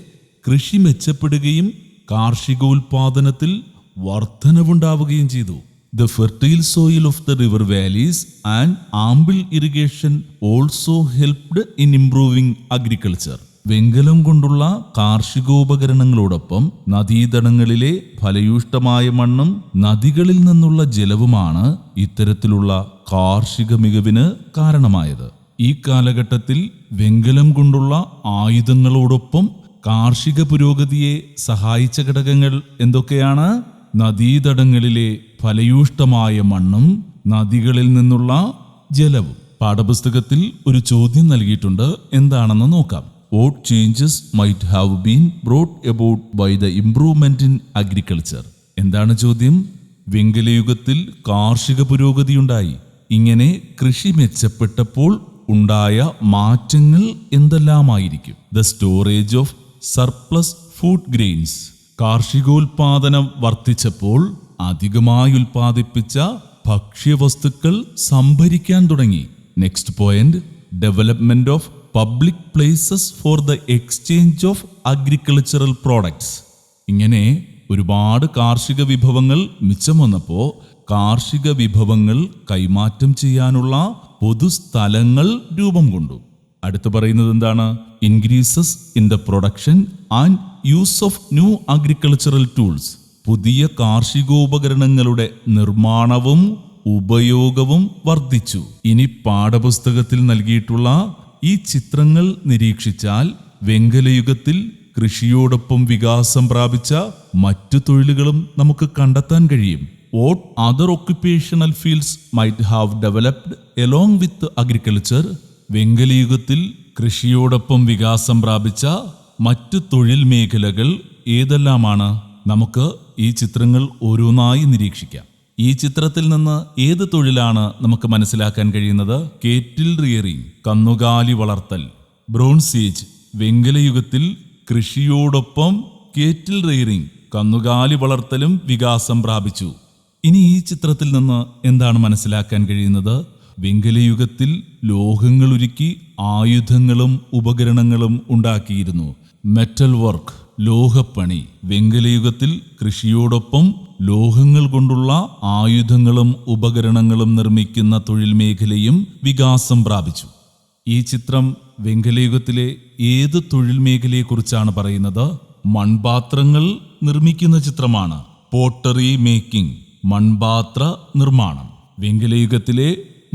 S1: കൃഷി മെച്ചപ്പെടുകയും കാർഷികോൽപാദനത്തിൽ വർധനവുണ്ടാവുകയും ചെയ്തു. The fertile soil of the river valleys and ample irrigation also helped in improving agriculture. വെങ്കലം കൊണ്ടുള്ള കാർഷികോപകരണങ്ങളോടൊപ്പം നദീതടങ്ങളിലെ ഫലയൂഷ്ടമായ മണ്ണും നദികളിൽ നിന്നുള്ള ജലവുമാണ് ഇത്തരത്തിലുള്ള കാർഷിക മികവിന് കാരണമായത്. ഈ കാലഘട്ടത്തിൽ വെങ്കലം കൊണ്ടുള്ള ആയുധങ്ങളോടൊപ്പം കാർഷിക പുരോഗതിയെ സഹായിച്ച ഘടകങ്ങൾ എന്തൊക്കെയാണ്? നദീതടങ്ങളിലെ ഫലയൂഷ്ടമായ മണ്ണും നദികളിൽ നിന്നുള്ള ജലവും. പാഠപുസ്തകത്തിൽ ഒരു ചോദ്യം നൽകിയിട്ടുണ്ട്, എന്താണെന്ന് നോക്കാം. What changes might have been brought about by the improvement in agriculture? എന്താണ് ചോദ്യം? വെങ്കലയുഗത്തിൽ കാർഷിക പുരോഗതിയുണ്ടായി. ഇങ്ങനെ കൃഷി മെച്ചപ്പെട്ടപ്പോൾ ഉണ്ടായ മാറ്റങ്ങൾ എന്തെല്ലാമായിരിക്കും? The storage of surplus food grains. കാർഷികോൽപാദനം വർദ്ധിച്ചപ്പോൾ അധികമായി ഉൽപ്പാദിപ്പിച്ച ഭക്ഷ്യവസ്തുക്കൾ സംഭരിക്കാൻ തുടങ്ങി. Next point, development of public places for the exchange of agricultural products. ഇങ്ങനെ ഒരുപാട് കാർഷിക വിഭവങ്ങൾ മിച്ചം വന്നപ്പോൾ കാർഷിക വിഭവങ്ങൾ കൈമാറ്റം ചെയ്യാനുള്ള പൊതുസ്ഥലങ്ങൾ രൂപം കൊണ്ടു. അടുത്ത് പറയുന്നത് എന്താണ്? Increases in the production and use of new agricultural tools. പുതിയ കാർഷികോപകരണങ്ങളുടെ നിർമ്മാണവും ഉപയോഗവും വർദ്ധിച്ചു. ഇനി പാഠപുസ്തകത്തിൽ നൽകിയിട്ടുള്ള ഈ ചിത്രങ്ങൾ നിരീക്ഷിച്ചാൽ വെങ്കലയുഗത്തിൽ കൃഷിയോടൊപ്പം വികാസം പ്രാപിച്ച മറ്റു തൊഴിലുകളും നമുക്ക് കണ്ടെത്താൻ കഴിയും. What other occupational fields might have developed along with agriculture? വെങ്കലയുഗത്തിൽ കൃഷിയോടൊപ്പം വികാസം പ്രാപിച്ച മറ്റു തൊഴിൽ മേഖലകൾ ഏതെല്ലാമാണ്? നമുക്ക് ഈ ചിത്രങ്ങൾ ഓരോന്നായി നിരീക്ഷിക്കാം. ഈ ചിത്രത്തിൽ നിന്ന് ഏത് തൊഴിലാണ് നമുക്ക് മനസ്സിലാക്കാൻ കഴിയുന്നത്? കേറ്റിൽ റിയറിംഗ്, കന്നുകാലി വളർത്തൽ. ബ്രോൺസ് ഏജ്, വെങ്കലയുഗത്തിൽ കൃഷിയോടൊപ്പം കേറ്റിൽ റിയറിംഗ്, കന്നുകാലി വളർത്തലും വികാസം പ്രാപിച്ചു. ഇനി ഈ ചിത്രത്തിൽ നിന്ന് എന്താണ് മനസ്സിലാക്കാൻ കഴിയുന്നത്? വെങ്കലയുഗത്തിൽ ലോഹങ്ങൾ ഉരുക്കി ആയുധങ്ങളും ഉപകരണങ്ങളും ഉണ്ടാക്കിയിരുന്നു. Metal work, ലോഹപ്പണി. വെങ്കലയുഗത്തിൽ കൃഷിയോടൊപ്പം ലോഹങ്ങൾ കൊണ്ടുള്ള ആയുധങ്ങളും ഉപകരണങ്ങളും നിർമ്മിക്കുന്ന തൊഴിൽ മേഖലയും വികാസം പ്രാപിച്ചു. ഈ ചിത്രം വെങ്കലയുഗത്തിലെ ഏത് തൊഴിൽ മേഖലയെക്കുറിച്ചാണ് പറയുന്നത്? മൺപാത്രങ്ങൾ നിർമ്മിക്കുന്ന ചിത്രമാണ്. പോട്ടറി മേക്കിംഗ്, മൺപാത്ര നിർമ്മാണം. വെങ്കലയുഗത്തിലെ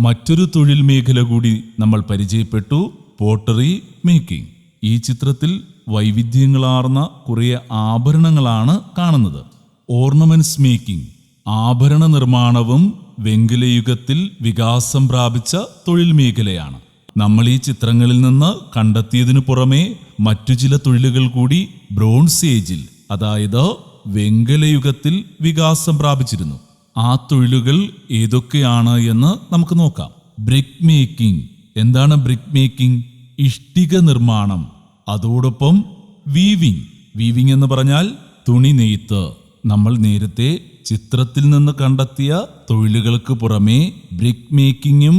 S1: മറ്റൊരു തൊഴിൽ മേഖല കൂടി നമ്മൾ പരിചയപ്പെട്ടു, പോട്ടറി മേക്കിംഗ്. ഈ ചിത്രത്തിൽ വൈവിധ്യങ്ങളാർന്ന കുറേ ആഭരണങ്ങളാണ് കാണുന്നത്. ഓർണമെന്റ്സ് മേക്കിംഗ്, ആഭരണ നിർമ്മാണവും വെങ്കലയുഗത്തിൽ വികാസം പ്രാപിച്ച തൊഴിൽ മേഖലയാണ്. നമ്മൾ ഈ ചിത്രങ്ങളിൽ നിന്ന് കണ്ടെത്തിയതിനു പുറമെ മറ്റു ചില തൊഴിലുകൾ കൂടി ബ്രോൺസ് ഏജിൽ, അതായത് വെങ്കലയുഗത്തിൽ വികാസം പ്രാപിച്ചിരുന്നു. ആ തൊഴിലുകൾ ഏതൊക്കെയാണ് എന്ന് നമുക്ക് നോക്കാം. Brick making. എന്താണ് ബ്രിക്ക് മേക്കിംഗ്? ഇഷ്ടിക നിർമ്മാണം. അതോടൊപ്പം വീവിംഗ്. വീവിംഗ് എന്ന് പറഞ്ഞാൽ തുണി നെയ്ത്ത്. നമ്മൾ നേരത്തെ ചിത്രത്തിൽ നിന്ന് കണ്ടെത്തിയ തൊഴിലുകൾക്ക് പുറമെ ബ്രിക്ക് മേക്കിങ്ങും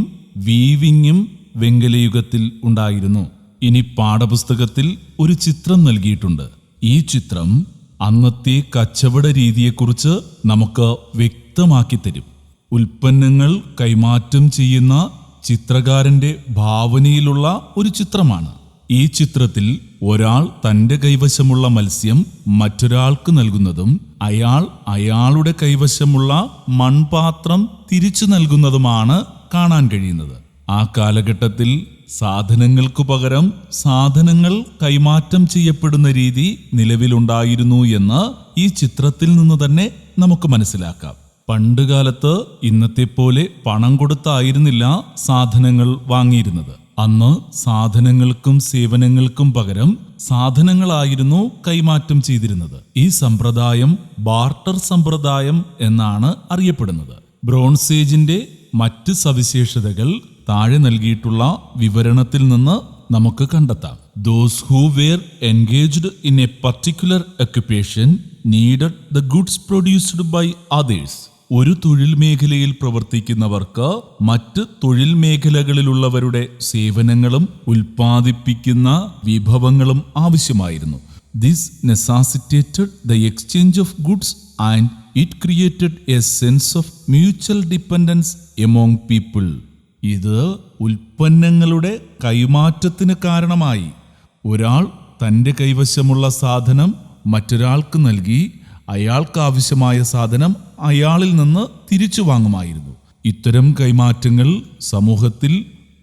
S1: വീവിങ്ങും വെങ്കലയുഗത്തിൽ ഉണ്ടായിരുന്നു. ഇനി പാഠപുസ്തകത്തിൽ ഒരു ചിത്രം നൽകിയിട്ടുണ്ട്. ഈ ചിത്രം അന്നത്തെ കച്ചവട രീതിയെക്കുറിച്ച് നമുക്ക് വ്യക്തമാക്കി തരും. ഉൽപ്പന്നങ്ങൾ കൈമാറ്റം ചെയ്യുന്ന ചിത്രകാരന്റെ ഭാവനയിലുള്ള ഒരു ചിത്രമാണ്. ഈ ചിത്രത്തിൽ ഒരാൾ തൻ്റെ കൈവശമുള്ള മത്സ്യം മറ്റൊരാൾക്ക് നൽകുന്നതും അയാൾ അയാളുടെ കൈവശമുള്ള മൺപാത്രം തിരിച്ചു നൽകുന്നതുമാണ് കാണാൻ കഴിയുന്നത്. ആ കാലഘട്ടത്തിൽ സാധനങ്ങൾക്കു പകരം സാധനങ്ങൾ കൈമാറ്റം ചെയ്യപ്പെടുന്ന രീതി നിലവിലുണ്ടായിരുന്നു എന്ന് ഈ ചിത്രത്തിൽ നിന്ന് തന്നെ നമുക്ക് മനസ്സിലാക്കാം. പണ്ടുകാലത്ത് ഇന്നത്തെ പോലെ പണം കൊടുത്തായിരുന്നില്ല സാധനങ്ങൾ വാങ്ങിയിരുന്നത്. അന്ന് സാധനങ്ങൾക്കും സേവനങ്ങൾക്കും പകരം സാധനങ്ങളായിരുന്നു കൈമാറ്റം ചെയ്തിരുന്നത്. ഈ സമ്പ്രദായം ബാർട്ടർ സമ്പ്രദായം എന്നാണ് അറിയപ്പെടുന്നത്. ബ്രോൺസ് ഏജിന്റെ മറ്റ് സവിശേഷതകൾ താഴെ നൽകിയിട്ടുള്ള വിവരണത്തിൽ നിന്ന് നമുക്ക് കണ്ടെത്താം. Those who were engaged in a particular occupation needed the goods produced by others. ഒരു തൊഴിൽ മേഖലയിൽ പ്രവർത്തിക്കുന്നവർക്ക് മറ്റ് തൊഴിൽ മേഖലകളിലുള്ളവരുടെ സേവനങ്ങളും ഉൽപ്പാദിപ്പിക്കുന്ന വിഭവങ്ങളും ആവശ്യമായിരുന്നു. This necessitated the exchange of goods and it created A sense of mutual dependence among people. ഇത് ഉൽപ്പന്നങ്ങളുടെ കൈമാറ്റത്തിന് കാരണമായി. ഒരാൾ തൻ്റെ കൈവശമുള്ള സാധനം മറ്റൊരാൾക്ക് നൽകി അയാൾക്ക് ആവശ്യമായ സാധനം അയാളിൽ നിന്ന് തിരിച്ചു വാങ്ങുമായിരുന്നു. ഇത്തരം കൈമാറ്റങ്ങൾ സമൂഹത്തിൽ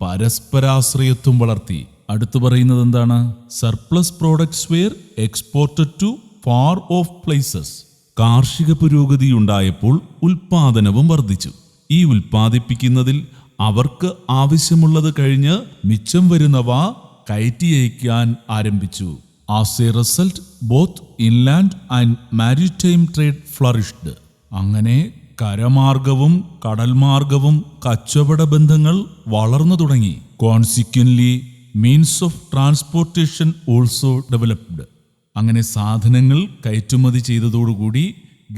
S1: പരസ്പരാശ്രയത്വം വളർത്തി. അടുത്തു പറയുന്നത് എന്താണ്? Surplus products were exported to far off places. കാർഷിക പുരോഗതി ഉണ്ടായപ്പോൾ ഉൽപാദനവും വർദ്ധിച്ചു. ഈ ഉൽപ്പാദിപ്പിക്കുന്നതിൽ അവർക്ക് ആവശ്യമുള്ളത് കഴിഞ്ഞ് മിച്ചം വരുന്നവ കയറ്റി അയക്കാൻ ആരംഭിച്ചു. As a result, both inland and maritime trade flourished. അങ്ങനെ കരമാർഗവും കടൽമാർഗവും കച്ചവട ബന്ധങ്ങൾ വളർന്നു തുടങ്ങി. Consequently, means of transportation also developed. അങ്ങനെ സാധനങ്ങൾ കയറ്റുമതി ചെയ്തതോടുകൂടി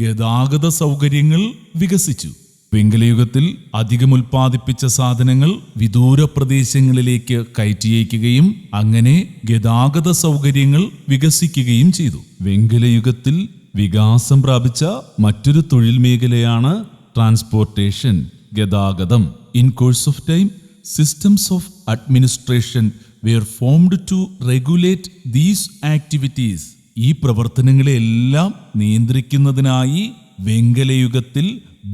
S1: ഗതാഗത സൗകര്യങ്ങൾ വികസിച്ചു. വെങ്കലയുഗത്തിൽ അധികം ഉൽപ്പാദിപ്പിച്ച സാധനങ്ങൾ വിദൂര പ്രദേശങ്ങളിലേക്ക് കയറ്റിയയക്കുകയും അങ്ങനെ ഗതാഗത സൗകര്യങ്ങൾ വികസിക്കുകയും ചെയ്തു. വെങ്കലയുഗത്തിൽ വികാസം പ്രാപിച്ച മറ്റൊരു തൊഴിൽ മേഖലയാണ് ട്രാൻസ്പോർട്ടേഷൻ, ഗതാഗതം. In course of time systems of administration were formed to regulate these activities. ഈ പ്രവർത്തനങ്ങളെല്ലാം നിയന്ത്രിക്കുന്നതിനായി വെങ്കലയുഗത്തിൽ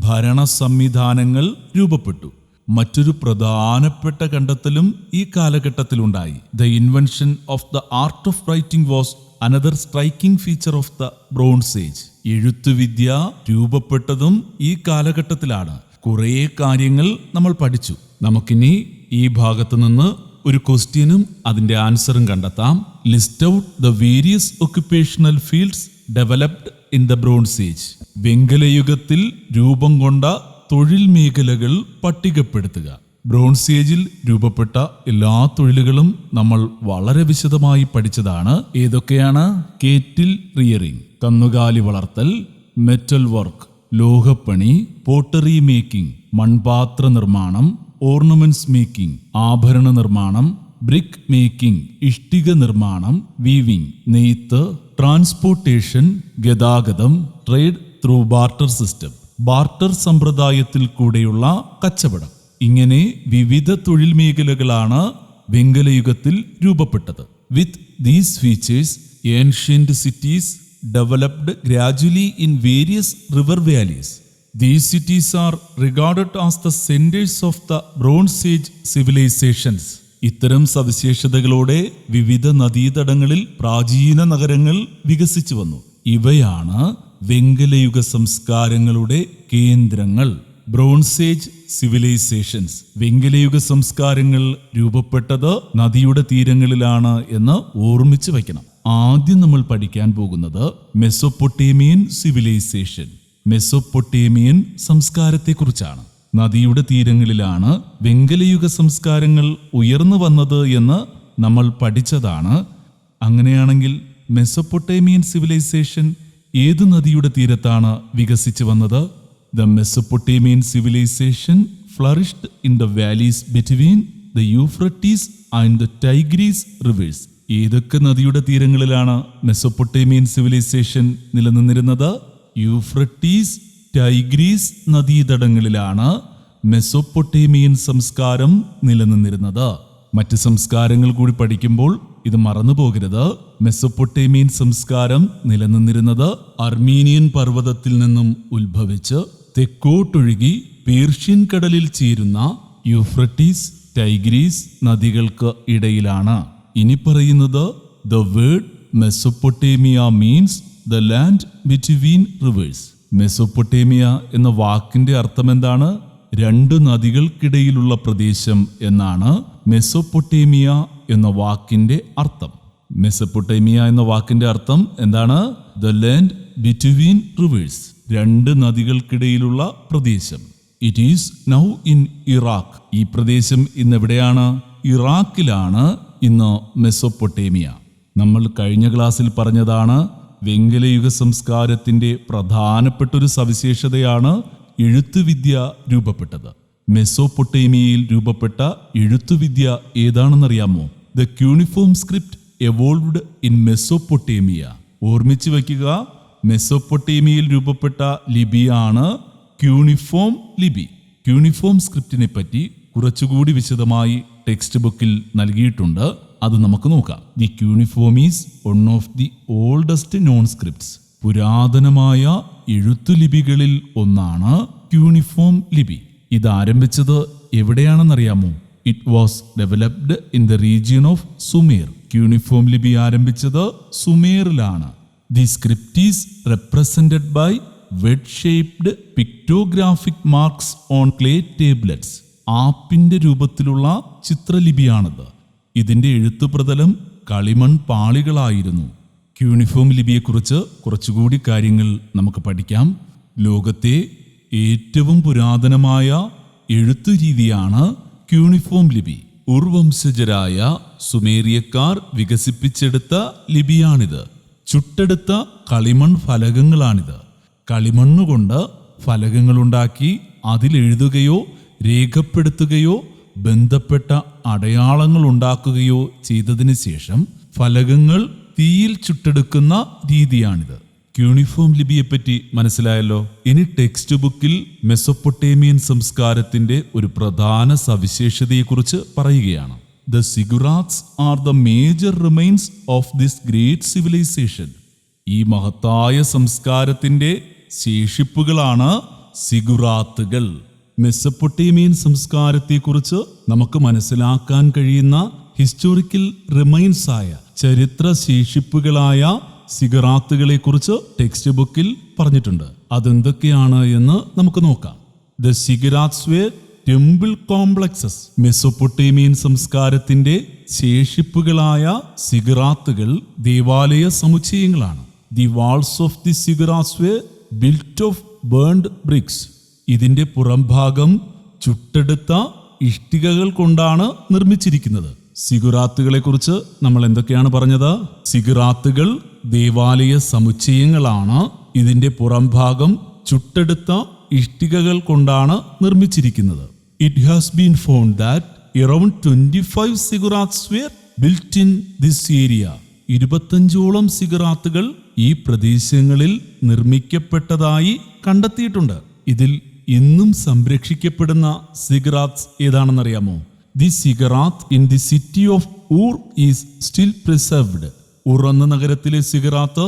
S1: ഭരണ സംവിധാനങ്ങൾ രൂപപ്പെട്ടു. മറ്റൊരു പ്രധാനപ്പെട്ട കണ്ടെത്തലും ഈ കാലഘട്ടത്തിലുണ്ടായി. The invention of the art of writing was another striking feature of the bronze age. എഴുത്തുവിദ്യ രൂപപ്പെട്ടതും ഈ കാലഘട്ടത്തിലാണ്. കുറേ കാര്യങ്ങൾ നമ്മൾ പഠിച്ചു. നമുക്കിനി ഈ ഭാഗത്ത് നിന്ന് ഒരു ക്വസ്റ്റ്യനും അതിന്റെ ആൻസറും കണ്ടെത്താം. List out the various occupational fields developed in the bronze age. വെങ്കലയുഗത്തിൽ രൂപം കൊണ്ട തൊഴിൽ മേഖലകൾ പട്ടികപ്പെടുത്തുക. ബ്രോൺസ് ഏജിൽ രൂപപ്പെട്ട എല്ലാ തൊഴിലുകളും നമ്മൾ വളരെ വിശദമായി പഠിച്ചതാണ്. ഏതൊക്കെയാണ്? കേറ്റിൽ റിയറിംഗ്, കന്നുകാലി വളർത്തൽ, മെറ്റൽ വർക്ക്, ലോഹപ്പണി, പോട്ടറി മേക്കിംഗ്, മൺപാത്ര നിർമ്മാണം, ഓർണമെന്റ്സ് മേക്കിംഗ്, ആഭരണ നിർമ്മാണം, ബ്രിക്ക് മേക്കിംഗ്, ഇഷ്ടിക നിർമ്മാണം, വീവിംഗ്, നെയ്ത്ത്, ട്രാൻസ്പോർട്ടേഷൻ, ഗതാഗതം, trade through barter system, barter സമ്പ്രദായത്തിൽ കൂടെയുള്ള കച്ചവടം. ഇങ്ങനെ വിവിധ തൊഴിൽ മേഖലകളാണ് വെങ്കലയുഗത്തിൽ രൂപപ്പെട്ടത്. With these features ancient cities developed gradually in various river valleys. These cities are regarded as the centers of the Bronze Age civilizations. ഇത്തരം സവിശേഷതകളോടെ വിവിധ നദീതടങ്ങളിൽ പ്രാചീന നഗരങ്ങൾ വികസിച്ചു വന്നു. ഇവയാണ് വെങ്കലയുഗ സംസ്കാരങ്ങളുടെ കേന്ദ്രങ്ങൾ. Bronze age civilisations. വെങ്കലയുഗ സംസ്കാരങ്ങൾ രൂപപ്പെട്ടത് നദിയുടെ തീരങ്ങളിലാണ് എന്ന് ഓർമ്മിച്ചു വയ്ക്കണം. ആദ്യം നമ്മൾ പഠിക്കാൻ പോകുന്നത് മെസൊപ്പൊട്ടേമിയൻ സിവിലൈസേഷൻ, മെസൊപ്പൊട്ടേമിയൻ സംസ്കാരത്തെക്കുറിച്ചാണ്. നദിയുടെ തീരങ്ങളിലാണ് വെങ്കലയുഗ സംസ്കാരങ്ങൾ ഉയർന്നു വന്നത് എന്ന് നമ്മൾ പഠിച്ചതാണ്. അങ്ങനെയാണെങ്കിൽ മെസൊപ്പൊട്ടേമിയൻ സിവിലൈസേഷൻ ഏത് നദിയുടെ തീരത്താണ് വികസിച്ചു വന്നത്? The Mesopotamian civilization flourished in the valleys between the Euphrates and the Tigris rivers. ഏതൊക്കെ നദിയുടെ തീരങ്ങളിലാണ് മെസൊപ്പൊട്ടേമിയൻ സിവിലൈസേഷൻ നിലനിന്നിരുന്നത്? യൂഫ്രട്ടീസ്, ടൈഗ്രീസ് നദീതടങ്ങളിലാണ് മെസൊപ്പൊട്ടേമിയൻ സംസ്കാരം നിലനിന്നിരുന്നത്. മറ്റ് സംസ്കാരങ്ങൾ കൂടി പഠിക്കുമ്പോൾ ഇത് മറന്നു പോകരുത്. മെസൊപ്പൊട്ടേമിയൻ സംസ്കാരം നിലനിന്നിരുന്നത് അർമീനിയൻ പർവ്വതത്തിൽ നിന്നും ഉത്ഭവിച്ച് തെക്കോട്ടൊഴുകി പേർഷ്യൻ കടലിൽ ചേരുന്ന യൂഫ്രട്ടീസ്, ടൈഗ്രീസ് നദികൾക്ക് ഇടയിലാണ്. ഇനി പറയുന്നത് the word Mesopotamia means the land between reverse. Mesopotamia എന്ന വാക്കിന്റെ അർത്ഥം എന്താണ്? രണ്ട് നദികൾക്കിടയിലുള്ള പ്രദേശം എന്നാണ് മെസൊപ്പൊട്ടേമിയ എന്ന വാക്കിന്റെ അർത്ഥം. മെസൊപ്പൊട്ടേമിയ എന്ന വാക്കിന്റെ അർത്ഥം എന്താണ്? ദ ലാൻഡ് ബിറ്റ്വീൻ റിവേഴ്സ്, രണ്ട് നദികൾക്കിടയിലുള്ള പ്രദേശം. It is now in Iraq. ഈ പ്രദേശം ഇന്ന് എവിടെയാണ്? ഇറാഖിലാണ് ഇന്ന് മെസൊപ്പൊട്ടേമിയ. നമ്മൾ കഴിഞ്ഞ ക്ലാസ്സിൽ പറഞ്ഞതാണ്, വെങ്കലയുഗ സംസ്കാരത്തിന്റെ പ്രധാനപ്പെട്ട ഒരു സവിശേഷതയാണ് എഴുത്തുവിദ്യ രൂപപ്പെട്ടത്. മെസൊപ്പൊട്ടേമിയയിൽ രൂപപ്പെട്ട എഴുത്തുവിദ്യ ഏതാണെന്നറിയാമോ? The cuneiform script evolved in Mesopotamia. ഓർമ്മിച്ചു വയ്ക്കുക, മെസൊപ്പൊട്ടേമിയയിൽ രൂപപ്പെട്ട ലിപിയാണ് ക്യൂണിഫോം ലിപി. ക്യൂണിഫോം സ്ക്രിപ്റ്റിനെ പറ്റി കുറച്ചുകൂടി വിശദമായി ടെക്സ്റ്റ് ബുക്കിൽ നൽകിയിട്ടുണ്ട്. അത് നമുക്ക് നോക്കാം. The cuneiform is one of the oldest known scripts. പുരാതനമായ എഴുത്തുലിപികളിൽ ഒന്നാണ് ക്യൂണിഫോം ലിപി. ഇത് ആരംഭിച്ചത് എവിടെയാണെന്നറിയാമോ? It was developed in the region of Sumer. ക്യൂണിഫോം ലിപി ആരംഭിച്ചത് സുമേറിലാണ്. The script is represented by wedge shaped pictographic marks on clay tablets. ആപ്പിന്റെ രൂപത്തിലുള്ള ചിത്രലിപിയാണിത്. ഇതിന്റെ എഴുത്തുപ്രതലം കളിമൺ പാളികളായിരുന്നു. ക്യൂണിഫോം ലിപിയെക്കുറിച്ച് കുറച്ചുകൂടി കാര്യങ്ങൾ നമുക്ക് പഠിക്കാം. ലോകത്തെ ഏറ്റവും പുരാതനമായ എഴുത്തു രീതിയാണ് ക്യൂണിഫോം ലിപി. ഉർവംശജരായ സുമേറിയക്കാർ വികസിപ്പിച്ചെടുത്ത ലിപിയാണിത്. ചുട്ടെടുത്ത കളിമൺ ഫലകങ്ങളാണിത്. കളിമണ്ണുകൊണ്ട് ഫലകങ്ങളുണ്ടാക്കി അതിലെഴുതുകയോ രേഖപ്പെടുത്തുകയോ ബന്ധപ്പെട്ട അടയാളങ്ങൾ ഉണ്ടാക്കുകയോ ചെയ്തതിന് ശേഷം ഫലകങ്ങൾ തീയിൽ ചുട്ടെടുക്കുന്ന രീതിയാണിത്. ക്യൂണിഫോം ലിപിയെപ്പറ്റി മനസ്സിലായല്ലോ. ഇനി ടെക്സ്റ്റ് ബുക്കിൽ മെസൊപ്പൊട്ടേമിയൻ സംസ്കാരത്തിന്റെ ഒരു പ്രധാന സവിശേഷതയെക്കുറിച്ച് പറയുകയാണ്. The ziggurats are the major remains of this great civilisation. ഈ മഹത്തായ സംസ്കാരത്തിന്റെ ശേഷിപ്പുകളാണ് സിഗുറാത്തുകൾ. മെസൊപ്പൊട്ടേമിയൻ സംസ്കാരത്തെക്കുറിച്ച് നമുക്ക് മനസ്സിലാക്കാൻ കഴിയുന്ന ഹിസ്റ്റോറിക്കൽ റിമൈൻസ് ആയ ചരിത്ര ശേഷിപ്പുകളായ സിഗറാത്തുകളെ കുറിച്ച് ടെക്സ്റ്റ് ബുക്കിൽ പറഞ്ഞിട്ടുണ്ട്. അതെന്തൊക്കെയാണ് എന്ന് നമുക്ക് നോക്കാം. The ziggurats were temple complexes. Mesopotamian സംസ്കാരത്തിന്റെ ശേഷിപ്പുകളായ സിഗറാത്തുകൾ ദേവാലയ സമുച്ചയങ്ങളാണ്. The walls of the ziggurats were built of burned bricks. ഇതിന്റെ പുറംഭാഗം ചുട്ടെടുത്ത ഇഷ്ടികകൾ കൊണ്ടാണ് നിർമ്മിച്ചിരിക്കുന്നത്. സിഗുറാത്തുകളെ കുറിച്ച് നമ്മൾ എന്തൊക്കെയാണ് പറഞ്ഞത്? സിഗുറാത്തുകൾ ദേവാലയ സമുച്ചയങ്ങളാണ്. ഇതിന്റെ പുറംഭാഗം ചുട്ടെടുത്ത ഇഷ്ടികകൾ കൊണ്ടാണ് നിർമ്മിച്ചിരിക്കുന്നത്. It has been found that around 25 ziggurats were built in this area. 25ഓളം സിഗറാത്തുകൾ ഈ പ്രദേശങ്ങളിൽ നിർമ്മിക്കപ്പെട്ടതായി കണ്ടെത്തിയിട്ടുണ്ട്. ഇതിൽ ഇന്നും സംരക്ഷിക്കപ്പെടുന്ന സിഗറാത്സ് ഏതാണെന്നറിയാമോ? The ziggurat in the city of Ur is still preserved. Ur എന്ന നഗരത്തിലെ സിഗറാത്ത്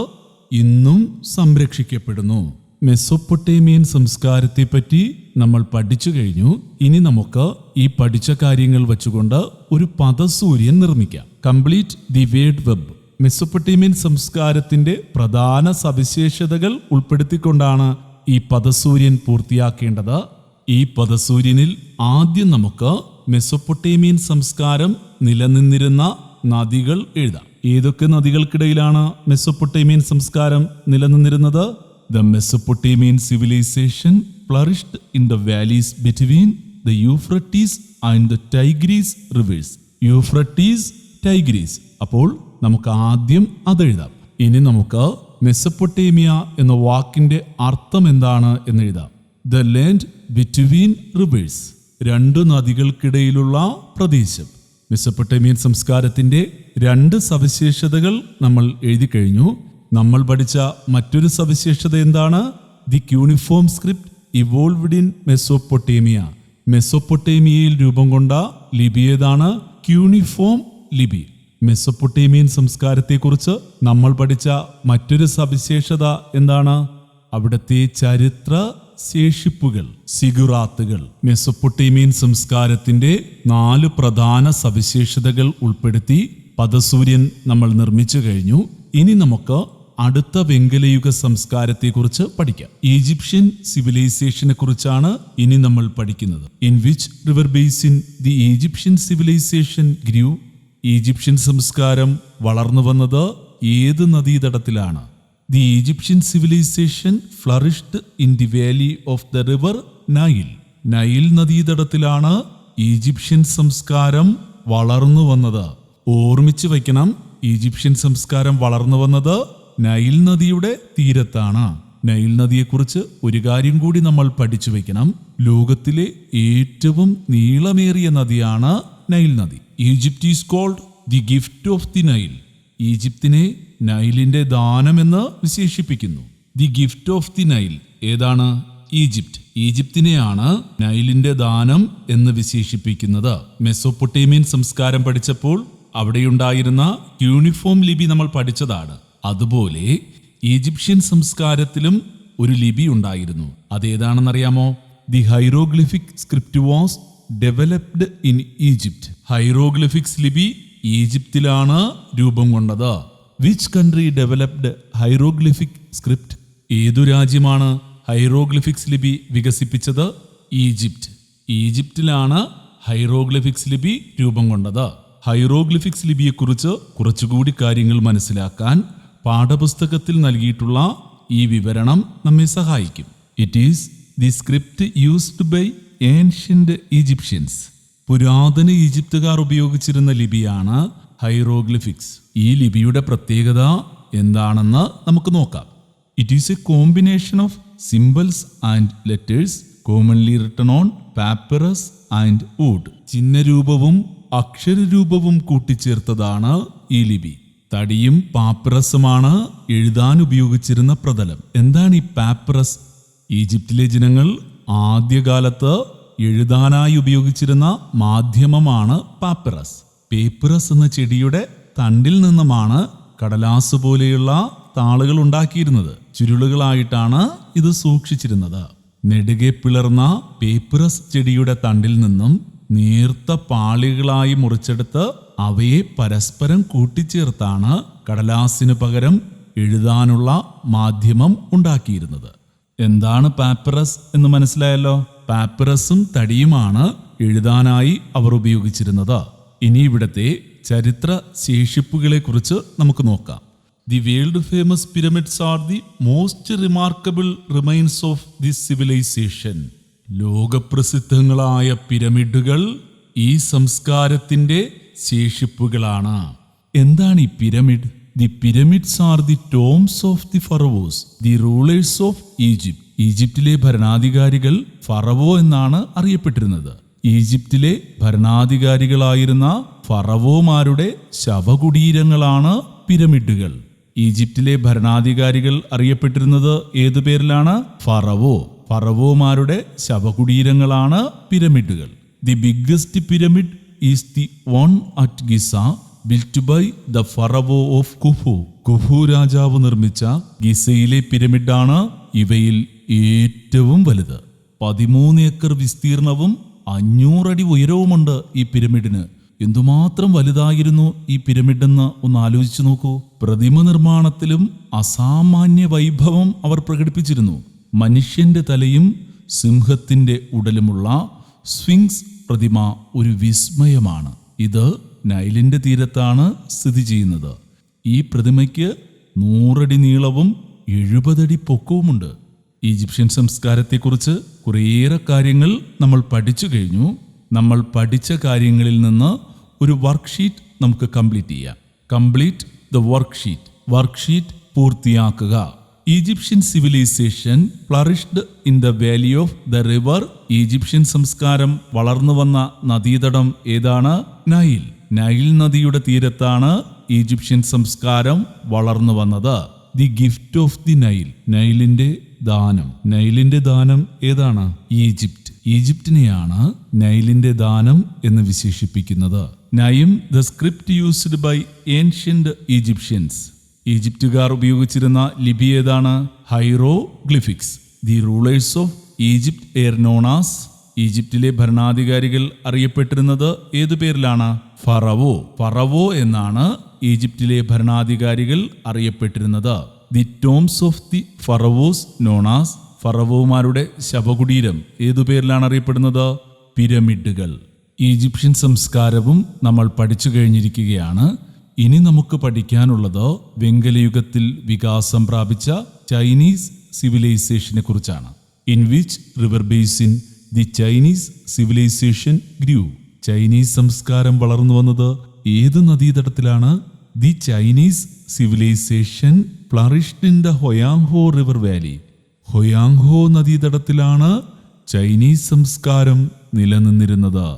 S1: ഇന്നും സംരക്ഷിക്കപ്പെടുന്നു. മെസൊപ്പൊട്ടേമിയൻ സംസ്കാരത്തെ പറ്റി നമ്മൾ പഠിച്ചു കഴിഞ്ഞു. ഇനി നമുക്ക് ഈ പഠിച്ച കാര്യങ്ങൾ വെച്ചുകൊണ്ട് ഒരു പദസൂര്യൻ നിർമ്മിക്കാം. Complete the word web. Mesopotamian സംസ്കാരത്തിന്റെ പ്രധാന സവിശേഷതകൾ ഉൾപ്പെടുത്തിക്കൊണ്ടാണ് ഈ പദസൂര്യൻ പൂർത്തിയാക്കേണ്ടത്. ഈ പദസൂര്യനിൽ ആദ്യം നമുക്ക് മെസൊപ്പൊട്ടേമിയൻ സംസ്കാരം നിലനിന്നിരുന്ന നദികൾ എഴുതാം. ഏതൊക്കെ നദികൾക്കിടയിലാണ് മെസൊപ്പൊട്ടേമിയൻ സംസ്കാരം നിലനിന്നിരുന്നത്? The Mesopotamian civilization flourished in the valleys between the Euphrates and the Tigris rivers. Euphrates, Tigris. അപ്പോൾ നമുക്ക് ആദ്യം അതെഴുതാം. ഇനി നമുക്ക് മെസൊപ്പൊട്ടേമിയ എന്ന വാക്കിന്റെ അർത്ഥം എന്താണ് എന്നെഴുതാം. The land between reverse. രണ്ട് നദികൾക്കിടയിലുള്ള പ്രദേശം. മെസൊപ്പൊട്ടേമിയൻ സംസ്കാരത്തിന്റെ രണ്ട് സവിശേഷതകൾ നമ്മൾ എഴുതി കഴിഞ്ഞു. നമ്മൾ പഠിച്ച മറ്റൊരു സവിശേഷത എന്താണ്? The cuneiform script evolved in Mesopotamia. മെസൊപ്പൊട്ടേമിയയിൽ രൂപം കൊണ്ട ലിപി ഏതാണ്? ക്യൂണിഫോം ലിപി. മെസൊപ്പൊട്ടേമിയൻ സംസ്കാരത്തെക്കുറിച്ച് നമ്മൾ പഠിച്ച മറ്റൊരു സവിശേഷത എന്താണ്? അവിടുത്തെ ചരിത്ര ശേഷിപ്പുകൾ, സിഗുറാത്തുകൾ. മെസൊപ്പൊട്ടേമിയൻ സംസ്കാരത്തിന്റെ 4 പ്രധാന സവിശേഷതകൾ ഉൾപ്പെടുത്തി പദസൂര്യൻ നമ്മൾ നിർമ്മിച്ചു കഴിഞ്ഞു. ഇനി നമുക്ക് അടുത്ത വെങ്കലയുഗ സംസ്കാരത്തെക്കുറിച്ച് പഠിക്കാം. ഈജിപ്ഷ്യൻ സിവിലൈസേഷനെ കുറിച്ചാണ് ഇനി നമ്മൾ പഠിക്കുന്നത്. In which river basin the Egyptian civilisation grew? Egyptian സംസ്കാരം വളർന്നു വന്നത് ഏത് നദീതടത്തിലാണ്? The Egyptian civilisation flourished in the valley of the river Nile. Nile നദീതടത്തിലാണ് ഈജിപ്ഷ്യൻ സംസ്കാരം വളർന്നു വന്നത്. ഓർമ്മിച്ചു വയ്ക്കണം, ഈജിപ്ഷ്യൻ സംസ്കാരം വളർന്നു വന്നത് നൈൽ നദിയുടെ തീരത്താണ്. നൈൽ നദിയെക്കുറിച്ച് ഒരു കാര്യം കൂടി നമ്മൾ പഠിച്ചു വയ്ക്കണം. ലോകത്തിലെ ഏറ്റവും നീളമേറിയ നദിയാണ് നൈൽ നദി. Egypt is called the gift of the Nile. ഈജിപ്തിനെ നൈലിന്റെ ദാനം എന്ന് വിശേഷിപ്പിക്കുന്നു. The gift of the Nile ഏതാണ്? ഈജിപ്റ്റ്. ഈജിപ്തിനെയാണ് നൈലിന്റെ ദാനം എന്ന് വിശേഷിപ്പിക്കുന്നത്. മെസോപ്പൊട്ടേമിയൻ സംസ്കാരം പഠിച്ചപ്പോൾ അവിടെയുണ്ടായിരുന്ന യൂണിഫോം ലിപി നമ്മൾ പഠിച്ചതാണ്. അതുപോലെ ഈജിപ്ഷ്യൻ സംസ്കാരത്തിലും ഒരു ലിപി ഉണ്ടായിരുന്നു. അതേതാണെന്നറിയാമോ? The hieroglyphic script was developed in Egypt. Hieroglyphics ലിപി ഈജിപ്തിലാണ് രൂപം കൊണ്ടത്. Which country developed hieroglyphic script? ഏതു രാജ്യമാണ് ഹൈറോഗ്ലിഫിക്സ് ലിപി വികസിപ്പിച്ചത്? ഈജിപ്റ്റ്. ഈജിപ്തിലാണ് ഹൈറോഗ്ലിഫിക്സ് ലിപി രൂപം കൊണ്ടത്. ഹൈറോഗ്ലിഫിക്സ് ലിപിയെക്കുറിച്ച് കുറച്ചുകൂടി കാര്യങ്ങൾ മനസ്സിലാക്കാൻ പാഠപുസ്തകത്തിൽ നൽകിയിട്ടുള്ള ഈ വിവരണം നമ്മെ സഹായിക്കും. It is the script used by ancient Egyptians. പുരാതന ഈജിപ്തുകാർ ഉപയോഗിച്ചിരുന്ന ലിപിയാണ് ഹൈറോഗ്ലിഫിക്സ്. ഈ ലിപിയുടെ പ്രത്യേകത എന്താണെന്ന് നമുക്ക് നോക്കാം. It is a combination of symbols and letters commonly written on papyrus and wood. ചിഹ്നരൂപവും അക്ഷരരൂപവും കൂട്ടിച്ചേർത്തതാണ് ഈ ലിപി. തടിയും പാപ്പിറസുമാണ് എഴുതാൻ ഉപയോഗിച്ചിരുന്ന പ്രതലം. എന്താണ് ഈ പാപ്പിറസ്? ഈജിപ്തിലെ ജനങ്ങൾ ആദ്യകാലത്ത് എഴുതാനായി ഉപയോഗിച്ചിരുന്ന മാധ്യമമാണ് പാപ്പിറസ്. പേപ്പിറസ് എന്ന ചെടിയുടെ തണ്ടിൽ നിന്നുമാണ് കടലാസ് പോലെയുള്ള താളുകൾ ഉണ്ടാക്കിയിരുന്നത്. ചുരുളുകളായിട്ടാണ് ഇത് സൂക്ഷിച്ചിരുന്നത്. നെടുകെ പിളർന്ന പേപ്പിറസ് ചെടിയുടെ തണ്ടിൽ നിന്നും നേർത്ത പാളികളായി മുറിച്ചെടുത്ത് അവയെ പരസ്പരം കൂട്ടിച്ചേർത്താണ് കടലാസിന് പകരം എഴുതാനുള്ള മാധ്യമം ഉണ്ടാക്കിയിരുന്നത്. എന്താണ് പാപ്പിറസ് എന്ന് മനസ്സിലായല്ലോ. പാപ്പിറസും തടിയുമാണ് എഴുതാനായി അവർ ഉപയോഗിച്ചിരുന്നത്. ഇനി ഇവിടത്തെ ചരിത്ര ശേഷിപ്പുകളെ കുറിച്ച് നമുക്ക് നോക്കാം. The world famous pyramids are the most remarkable remains of this civilisation. ലോകപ്രസിദ്ധങ്ങളായ പിരമിഡുകൾ ഈ സംസ്കാരത്തിന്റെ ശേഷിപ്പുകളാണ്. എന്താണ് ഈ pyramid? The pyramids are the tombs of the pharaohs, the rulers of Egypt. ഈജിപ്തിലെ ഭരണാധികാരികൾ ഫറവോ എന്നാണ് അറിയപ്പെട്ടിരുന്നത്. ഈജിപ്തിലെ ഭരണാധികാരികളായിരുന്ന ഫറവോമാരുടെ ശവകുടീരങ്ങളാണ് പിരമിഡുകൾ. ഈജിപ്തിലെ ഭരണാധികാരികൾ അറിയപ്പെട്ടിരുന്നത് ഏതു പേരിലാണ്? ഫറവോ. ഫറവോമാരുടെ ശവകുടീരങ്ങളാണ് പിരമിഡുകൾ. The biggest pyramid is the one at Giza, built by the pharaoh of Khufu. Khufu രാജാവ് നിർമ്മിച്ച ഗിസയിലെ പിരമിഡാണ് ഇവയിൽ ഏറ്റവും വലുത്. 13 ഏക്കർ വിസ്തീർണവും 500 അടി ഉയരവുമുണ്ട് ഈ പിരമിഡിന്. എന്തുമാത്രം വലുതായിരുന്നു ഈ പിരമിഡെന്ന് ഒന്ന് ആലോചിച്ചു നോക്കൂ. പ്രതിമ നിർമ്മാണത്തിലും അസാമാന്യ വൈഭവം അവർ പ്രകടിപ്പിച്ചിരുന്നു. മനുഷ്യന്റെ തലയും സിംഹത്തിന്റെ ഉടലുമുള്ള സ്ഫിങ്സ് പ്രതിമ ഒരു വിസ്മയമാണ്. ഇത് നൈലിന്റെ തീരത്താണ് സ്ഥിതി ചെയ്യുന്നത്. ഈ പ്രതിമയ്ക്ക് 100 അടി നീളവും 70 അടി പൊക്കവുമുണ്ട്. ഈജിപ്ഷ്യൻ സംസ്കാരത്തെക്കുറിച്ച് കുറേയേറെ കാര്യങ്ങൾ നമ്മൾ പഠിച്ചു കഴിഞ്ഞു. നമ്മൾ പഠിച്ച കാര്യങ്ങളിൽ നിന്ന് ഒരു വർക്ക്ഷീറ്റ് നമുക്ക് കംപ്ലീറ്റ് ചെയ്യാം. Complete the worksheet. വർക്ക്ഷീറ്റ് പൂർത്തിയാക്കുക. Egyptian civilisation flourished in the valley of the river. Egyptian സംസ്കാരം വളർന്നു വന്ന നദീതടം ഏതാണ്? നൈൽ. നൈൽ നദിയുടെ തീരത്താണ് ഈജിപ്ഷ്യൻ സംസ്കാരം വളർന്നു വന്നത്. The gift of the Nile. നൈലിന്റെ ദാനം. നൈലിന്റെ ദാനം ഏതാണ്? ഈജിപ്റ്റ്. ഈജിപ്തിനെയാണ് നൈലിന്റെ ദാനം എന്ന് വിശേഷിപ്പിക്കുന്നത്. നൈം the script used by ancient Egyptians. ഈജിപ്തുകാർ ഉപയോഗിച്ചിരുന്ന ലിപി ഏതാണ്? Hieroglyphics. The rulers of Egypt are known as. ഈജിപ്തിലെ ഭരണാധികാരികൾ അറിയപ്പെട്ടിരുന്നത് ഏതു പേരിലാണ്? ഫറവോ എന്നാണ് ഈജിപ്തിലെ ഭരണാധികാരികൾ അറിയപ്പെട്ടിരുന്നത്. The tombs of the pharaohs known as. ഫറവോമാരുടെ ശവകുടീരം ഏതു പേരിലാണ് അറിയപ്പെടുന്നത്? പിരമിഡുകൾ. ഈജിപ്ഷ്യൻ സംസ്കാരവും നമ്മൾ പഠിച്ചു കഴിഞ്ഞിരിക്കുകയാണ്. ഇനി നമുക്ക് പഠിക്കാനുള്ളത് വെങ്കലയുഗത്തിൽ വികാസം പ്രാപിച്ച ചൈനീസ് സിവിലൈസേഷനെ കുറിച്ചാണ്. In which river basin the Chinese civilisation grew. Chinese സംസ്കാരം വളർന്നു വന്നത് ഏത് നദീതടത്തിലാണ്? The Chinese civilisation flourished in the Hwang Ho river valley. Hwang Ho നദീതടത്തിലാണ് ചൈനീസ് സംസ്കാരം നിലനിന്നിരുന്നത്.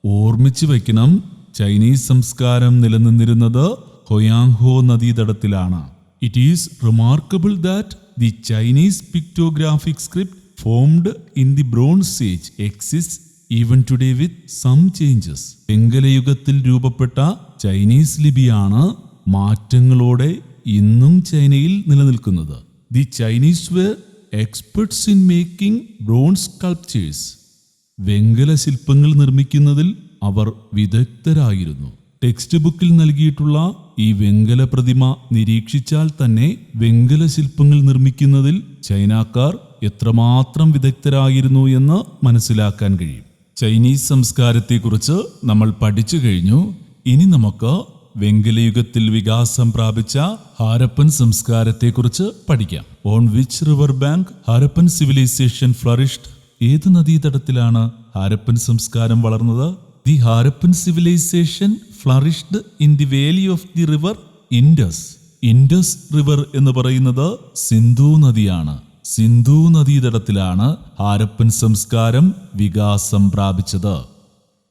S1: ഓർമ്മിച്ചു വയ്ക്കണം, ചൈനീസ് സംസ്കാരം നിലനിന്നിരുന്നത് ഹൊയാങ്ഹോ നദീതടത്തിലാണ്. It is remarkable that the Chinese pictographic script formed in the bronze age exist even today with some changes. വെങ്കലയുഗത്തിൽ രൂപപ്പെട്ട ചൈനീസ് ലിപിയാണ് മാറ്റങ്ങളോടെ ഇന്നും ചൈനയിൽ നിലനിൽക്കുന്നത്. The Chinese were experts in making bronze sculptures. വെങ്കല ശില്പങ്ങൾ നിർമ്മിക്കുന്നതിൽ അവർ വിദഗ്ധരായിരുന്നു. ടെക്സ്റ്റ് ബുക്കിൽ നൽകിയിട്ടുള്ള ഈ വെങ്കല പ്രതിമ നിരീക്ഷിച്ചാൽ തന്നെ വെങ്കല ശില്പങ്ങൾ നിർമ്മിക്കുന്നതിൽ ചൈനക്കാർ എത്രമാത്രം വിദഗ്ധരായിരുന്നു എന്ന് മനസ്സിലാക്കാൻ കഴിയും. ചൈനീസ് സംസ്കാരത്തെക്കുറിച്ച് നമ്മൾ പഠിച്ചു കഴിഞ്ഞു. ഇനി നമുക്ക് വെങ്കലയുഗത്തിൽ വികാസം പ്രാപിച്ച ഹാരപ്പൻ സംസ്കാരത്തെക്കുറിച്ച് പഠിക്കാം. On which river bank Harappan civilisation flourished. ഏത് നദീതടത്തിലാണ് ഹാരപ്പൻ സംസ്കാരം വളർന്നത്? The Harappan civilisation flourished in the valley of the river Indus. Indus river എന്ന് പറയുന്നത് സിന്ധു നദിയാണ്. സിന്ധു നദീതടത്തിലാണ് ഹാരപ്പൻ സംസ്കാരം വികാസം പ്രാപിച്ചത്.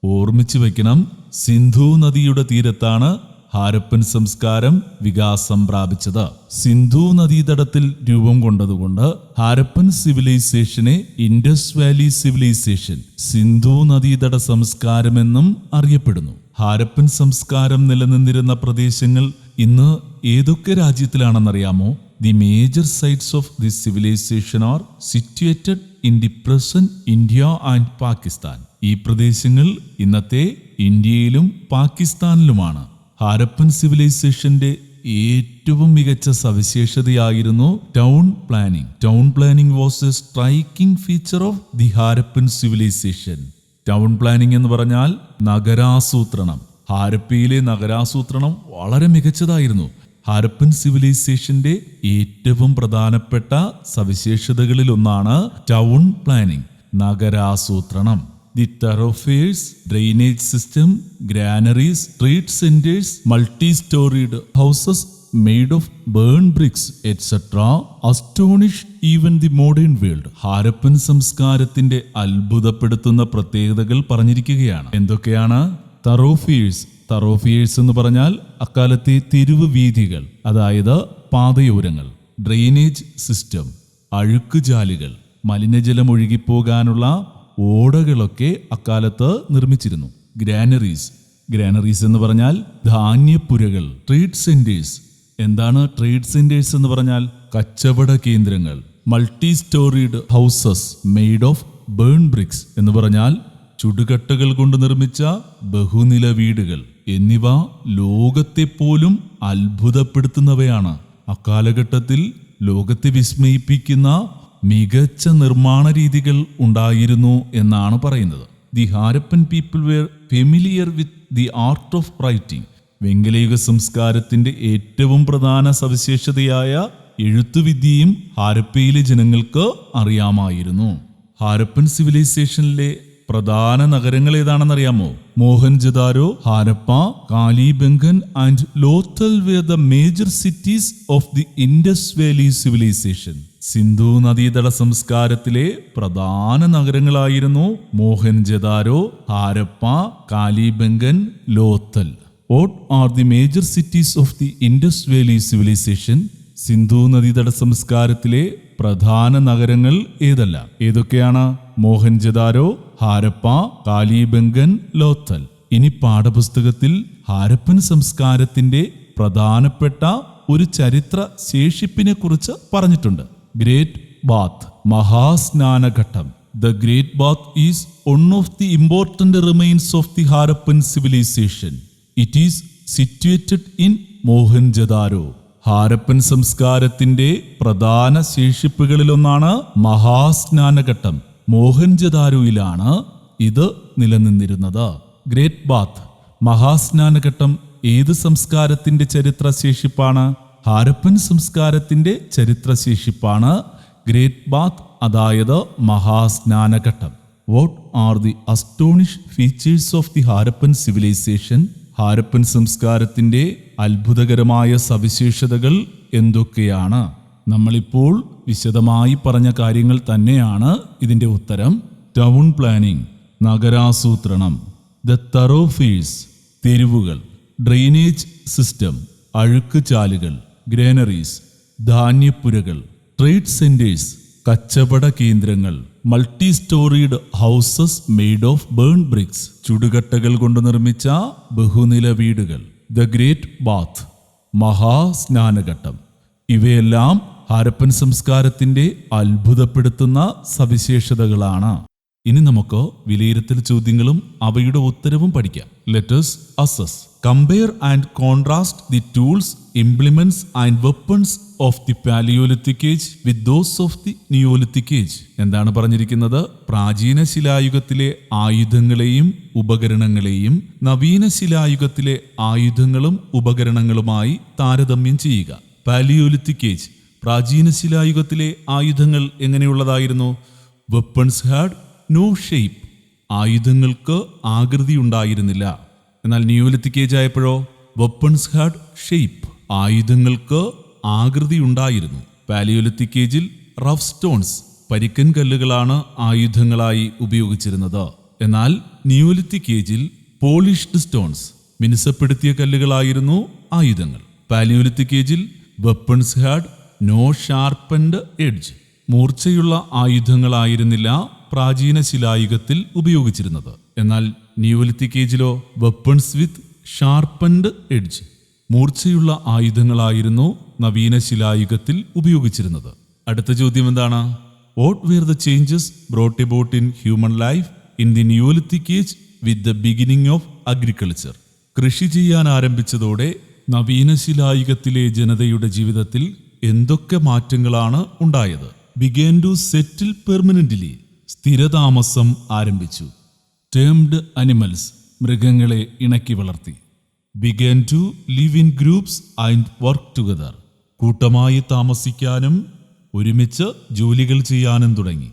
S1: ഓർമ്മിച്ചു വയ്ക്കണം, സിന്ധു നദിയുടെ തീരത്താണ് ഹാരപ്പൻ സംസ്കാരം വികാസം പ്രാപിച്ചത്. സിന്ധു നദീതടത്തിൽ രൂപം കൊണ്ടതുകൊണ്ട് ഹാരപ്പൻ സിവിലൈസേഷനെ ഇൻഡസ് വാലി സിവിലൈസേഷൻ, സിന്ധു നദീതട സംസ്കാരമെന്നും അറിയപ്പെടുന്നു. ഹാരപ്പൻ സംസ്കാരം നിലനിന്നിരുന്ന പ്രദേശങ്ങൾ ഇന്ന് ഏതൊക്കെ രാജ്യത്തിലാണെന്നറിയാമോ? The major sites of the civilisation are situated in the present India and Pakistan. ഈ പ്രദേശങ്ങൾ ഇന്നത്തെ ഇന്ത്യയിലും പാകിസ്ഥാനിലുമാണ്. ഹാരപ്പൻ സിവിലൈസേഷന്റെ ഏറ്റവും മികച്ച സവിശേഷതയായിരുന്നു town planning. Town planning was a striking feature of the Harappan civilisation. Town planning എന്ന് പറഞ്ഞാൽ നഗരാസൂത്രണം. ഹാരപ്പയിലെ നഗരാസൂത്രണം വളരെ മികച്ചതായിരുന്നു. ഹാരപ്പൻ സിവിലൈസേഷന്റെ ഏറ്റവും പ്രധാനപ്പെട്ട സവിശേഷതകളിൽ ഒന്നാണ് ടൗൺ പ്ലാനിംഗ്, നഗരാസൂത്രണം. The thoroughfares, drainage system, granaries, street centers, multi-storied houses made of burned bricks, etc. astonish even the modern world. Harappan സംസ്കാരത്തിന്റെ അത്ഭുതപ്പെടുത്തുന്ന പ്രത്യേകതകൾ പറഞ്ഞിരിക്കുകയാണ്. എന്തൊക്കെയാണ്? തറോഫിയേഴ്സ് എന്ന് പറഞ്ഞാൽ അക്കാലത്തെ തെരുവ് വീഥികൾ, അതായത് പാതയോരങ്ങൾ. ഡ്രെയിനേജ് സിസ്റ്റം, അഴുക്കുചാലുകൾ, മലിനജലം ഒഴുകിപ്പോകാനുള്ള ഓടകളൊക്കെ അക്കാലത്ത് നിർമ്മിച്ചിരുന്നു. ഗ്രാനറീസ് എന്ന് പറഞ്ഞാൽ ധാന്യപ്പുരകൾ. Trade centres. എന്താണ് ട്രേഡ് സെന്റേഴ്സ് എന്ന് പറഞ്ഞാൽ? കച്ചവട കേന്ദ്രങ്ങൾ. Multi storeyed houses made of burn bricks എന്ന് പറഞ്ഞാൽ ചുടുകട്ടകൾ കൊണ്ട് നിർമ്മിച്ച ബഹുനില വീടുകൾ എന്നിവ ലോകത്തെ പോലും അത്ഭുതപ്പെടുത്തുന്നവയാണ്. അക്കാലഘട്ടത്തിൽ ലോകത്തെ വിസ്മയിപ്പിക്കുന്ന മികച്ച നിർമ്മാണ രീതികൾ ഉണ്ടായിരുന്നു എന്നാണ് പറയുന്നത്. The Harappan people were familiar with the art of writing. വെങ്കലയുഗ സംസ്കാരത്തിന്റെ ഏറ്റവും പ്രധാന സവിശേഷതയായ എഴുത്തുവിദ്യയും ഹാരപ്പയിലെ ജനങ്ങൾക്ക് അറിയാമായിരുന്നു. ഹാരപ്പൻ സിവിലൈസേഷനിലെ പ്രധാന നഗരങ്ങൾ ഏതാണെന്നറിയാമോ? Mohenjodaro, Harappa, Kalibangan and Lothal were the major cities of the Indus valley civilisation. Sindhu നദീതട സംസ്കാരത്തിലെ പ്രധാന നഗരങ്ങളായിരുന്നു Mohenjodaro, Harappa, Kalibangan, Lothal. What are the major cities of the Indus valley civilisation? Sindhu നദീതട സംസ്കാരത്തിലെ പ്രധാന നഗരങ്ങൾ ഏതൊക്കെയാണ്? മോഹൻജദാരോ, ഹാരപ്പ, കാലിബംഗൻ, ലോത്തൽ. ഇനി പാഠപുസ്തകത്തിൽ ഹാരപ്പൻ സംസ്കാരത്തിന്റെ പ്രധാനപ്പെട്ട ഒരു ചരിത്ര ശേഷിപ്പിനെ കുറിച്ച് പറഞ്ഞിട്ടുണ്ട്. ഗ്രേറ്റ് ബാത്ത്, മഹാസ്നാനഘട്ടം. The Great Bath is one of the important remains of the Harappan civilization. It is situated in Mohenjo-daro. Harappan സംസ്കാരത്തിന്റെ പ്രധാന ശേഷിപ്പുകളിലൊന്നാണ് മഹാസ്നാനഘട്ടം. മോഹൻജദാരോയിലാണ് ഇത് നിലനിന്നിരുന്നത്. ഗ്രേറ്റ് ബാത്ത്, മഹാസ്നാനഘട്ടം ഏത് സംസ്കാരത്തിന്റെ ചരിത്രശേഷിപ്പാണ്? ഹാരപ്പൻ സംസ്കാരത്തിന്റെ ചരിത്രശേഷിപ്പാണ് ഗ്രേറ്റ് ബാത്ത്, അതായത് മഹാസ്നാനഘട്ടം. What are the astonish features of the Harappan civilisation? Harappan സംസ്കാരത്തിന്റെ അത്ഭുതകരമായ സവിശേഷതകൾ എന്തൊക്കെയാണ്? നമ്മളിപ്പോൾ വിശദമായി പറഞ്ഞ കാര്യങ്ങൾ തന്നെയാണ് ഇതിന്റെ ഉത്തരം. ടൗൺ പ്ലാനിംഗ്, നഗരാസൂത്രണം. ദ തറോഫേഴ്സ്, തെരുവുകൾ. ഡ്രെയിനേജ് സിസ്റ്റം, അഴുക്കുചാലുകൾ. ഗ്രാനറീസ്, ധാന്യപ്പുരകൾ. ട്രേഡ് സെന്റേഴ്സ്, കച്ചവട കേന്ദ്രങ്ങൾ. Multi storeyed houses made of burn bricks, ചുടുകട്ടകൾ കൊണ്ട് നിർമ്മിച്ച ബഹുനില വീടുകൾ. ദ ഗ്രേറ്റ് ബാത്ത്, മഹാസ്നാനഘട്ടം. ഇവയെല്ലാം ഹാരപ്പൻ സംസ്കാരത്തിന്റെ അത്ഭുതപ്പെടുത്തുന്ന സവിശേഷതകളാണ്. ഇനി നമുക്ക് വിലയിരുത്തൽ ചോദ്യങ്ങളും അവയുടെ ഉത്തരവും പഠിക്കാം. Let's assess. Compare and contrast the tools, implements and weapons of the paleolithic age with those of the neolithic age. എന്താണ് പറഞ്ഞിരിക്കുന്നത്? പ്രാചീന ശിലായുഗത്തിലെ ആയുധങ്ങളെയും ഉപകരണങ്ങളെയും നവീന ശിലായുഗത്തിലെ ആയുധങ്ങളും ഉപകരണങ്ങളുമായി താരതമ്യം ചെയ്യുക. പാലിയോലിത്തിക് ഏജ്, പ്രാചീന ശിലായുഗത്തിലെ ആയുധങ്ങൾ എങ്ങനെയുള്ളതായിരുന്നു? വെപ്പൺസ് ഹാഡ് നോ ഷേപ്പ്, ആയുധങ്ങൾക്ക് ആകൃതി ഉണ്ടായിരുന്നില്ല. എന്നാൽ നിയോലിത്തിക് ഏജ് ആയപ്പോഴോ വെപ്പൺസ് ഹാഡ് ഷേപ്പ്, ആയുധങ്ങൾക്ക് ആകൃതി ഉണ്ടായിരുന്നു. പാലിയോലിത്തിക് ഏജിൽ റഫ് സ്റ്റോൺസ്, പരിക്കൻ കല്ലുകളാണ് ആയുധങ്ങളായി ഉപയോഗിച്ചിരുന്നത്. എന്നാൽ നിയോലിത്തിക് ഏജിൽ പോളിഷ്ഡ് സ്റ്റോൺസ്, മിനുസപ്പെടുത്തിയ കല്ലുകളായിരുന്നു ആയുധങ്ങൾ. പാലിയോലിത്തിക് ഏജിൽ weapons had no sharpened edge, മൂർച്ചയുള്ള ആയുധങ്ങളായിരുന്നില്ല പ്രാചീന ശിലായുഗത്തിൽ ഉപയോഗിച്ചിരുന്നത്. എന്നാൽ നിയോലിത്തിക് ഏജിലോ വെപ്പൺസ് വിത്ത് ഷാർപ്പൻഡ് എഡ്ജ്, മൂർച്ചയുള്ള ആയുധങ്ങളായിരുന്നു നവീന ശിലായുഗത്തിൽ ഉപയോഗിച്ചിരുന്നത്. അടുത്ത ചോദ്യം എന്താണ്? What were the changes brought about in human life in the neolithic age with the beginning of agriculture? കൃഷി ചെയ്യാൻ ആരംഭിച്ചതോടെ നവീന ശിലായുഗത്തിലെ ജനതയുടെ ജീവിതത്തിൽ എന്തൊക്കെ മാറ്റങ്ങളാണ് ഉണ്ടായത്? ബിഗാൻ ടു സെറ്റിൽ പെർമനന്റ്ലി, സ്ഥിരതാമസം ആരംഭിച്ചു. ടേംഡ് അനിമൽസ്, മൃഗങ്ങളെ ഇണക്കി വളർത്തി. Began to live in groups and work together, കൂട്ടമായി താമസിക്കാനും ഒരുമിച്ച് ജോലികൾ ചെയ്യാനും തുടങ്ങി.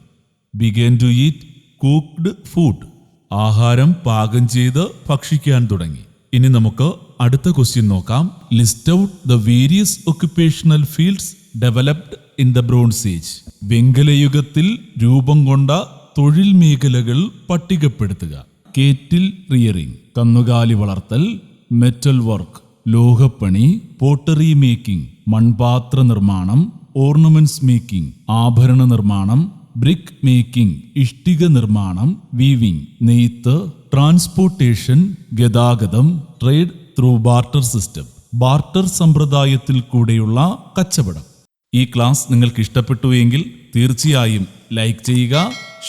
S1: Began to eat cooked food, ആഹാരം പാകം ചെയ്ത് ഭക്ഷിക്കാൻ തുടങ്ങി. ഇനി നമുക്ക് അടുത്ത ക്വസ്റ്റ്യൻ നോക്കാം. List out the various occupational fields developed in the bronze age. വെങ്കലയുഗത്തിൽ രൂപം കൊണ്ട തൊഴിൽ മേഖലകൾ പട്ടികപ്പെടുത്തുക. കേറ്റിൽ റിയറിംഗ്, കന്നുകാലി വളർത്തൽ. മെറ്റൽ വർക്ക്, ലോഹപ്പണി. പോട്ടറി മേക്കിംഗ്, മൺപാത്ര നിർമ്മാണം. ഓർണമെന്റ്സ് മേക്കിംഗ്, ആഭരണ നിർമ്മാണം. ബ്രിക്ക് മേക്കിംഗ്, ഇഷ്ടിക നിർമ്മാണം. വീവിംഗ്, നെയ്ത്ത്. ട്രാൻസ്പോർട്ടേഷൻ, ഗതാഗതം. Trade through barter system, barter സമ്പ്രദായത്തിൽ കൂടെയുള്ള കച്ചവടം. ഈ ക്ലാസ് നിങ്ങൾക്ക് ഇഷ്ടപ്പെട്ടു എങ്കിൽ തീർച്ചയായും ലൈക്ക് ചെയ്യുക,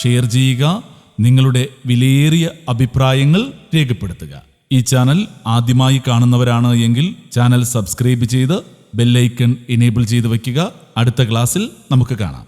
S1: ഷെയർ ചെയ്യുക, നിങ്ങളുടെ വിലയേറിയ അഭിപ്രായങ്ങൾ രേഖപ്പെടുത്തുക. ഈ ചാനൽ ആദ്യമായി കാണുന്നവരാണ് എങ്കിൽ ചാനൽ സബ്സ്ക്രൈബ് ചെയ്ത് ബെല്ലൈക്കൺ എനേബിൾ ചെയ്ത് വയ്ക്കുക. അടുത്ത ക്ലാസ്സിൽ നമുക്ക് കാണാം.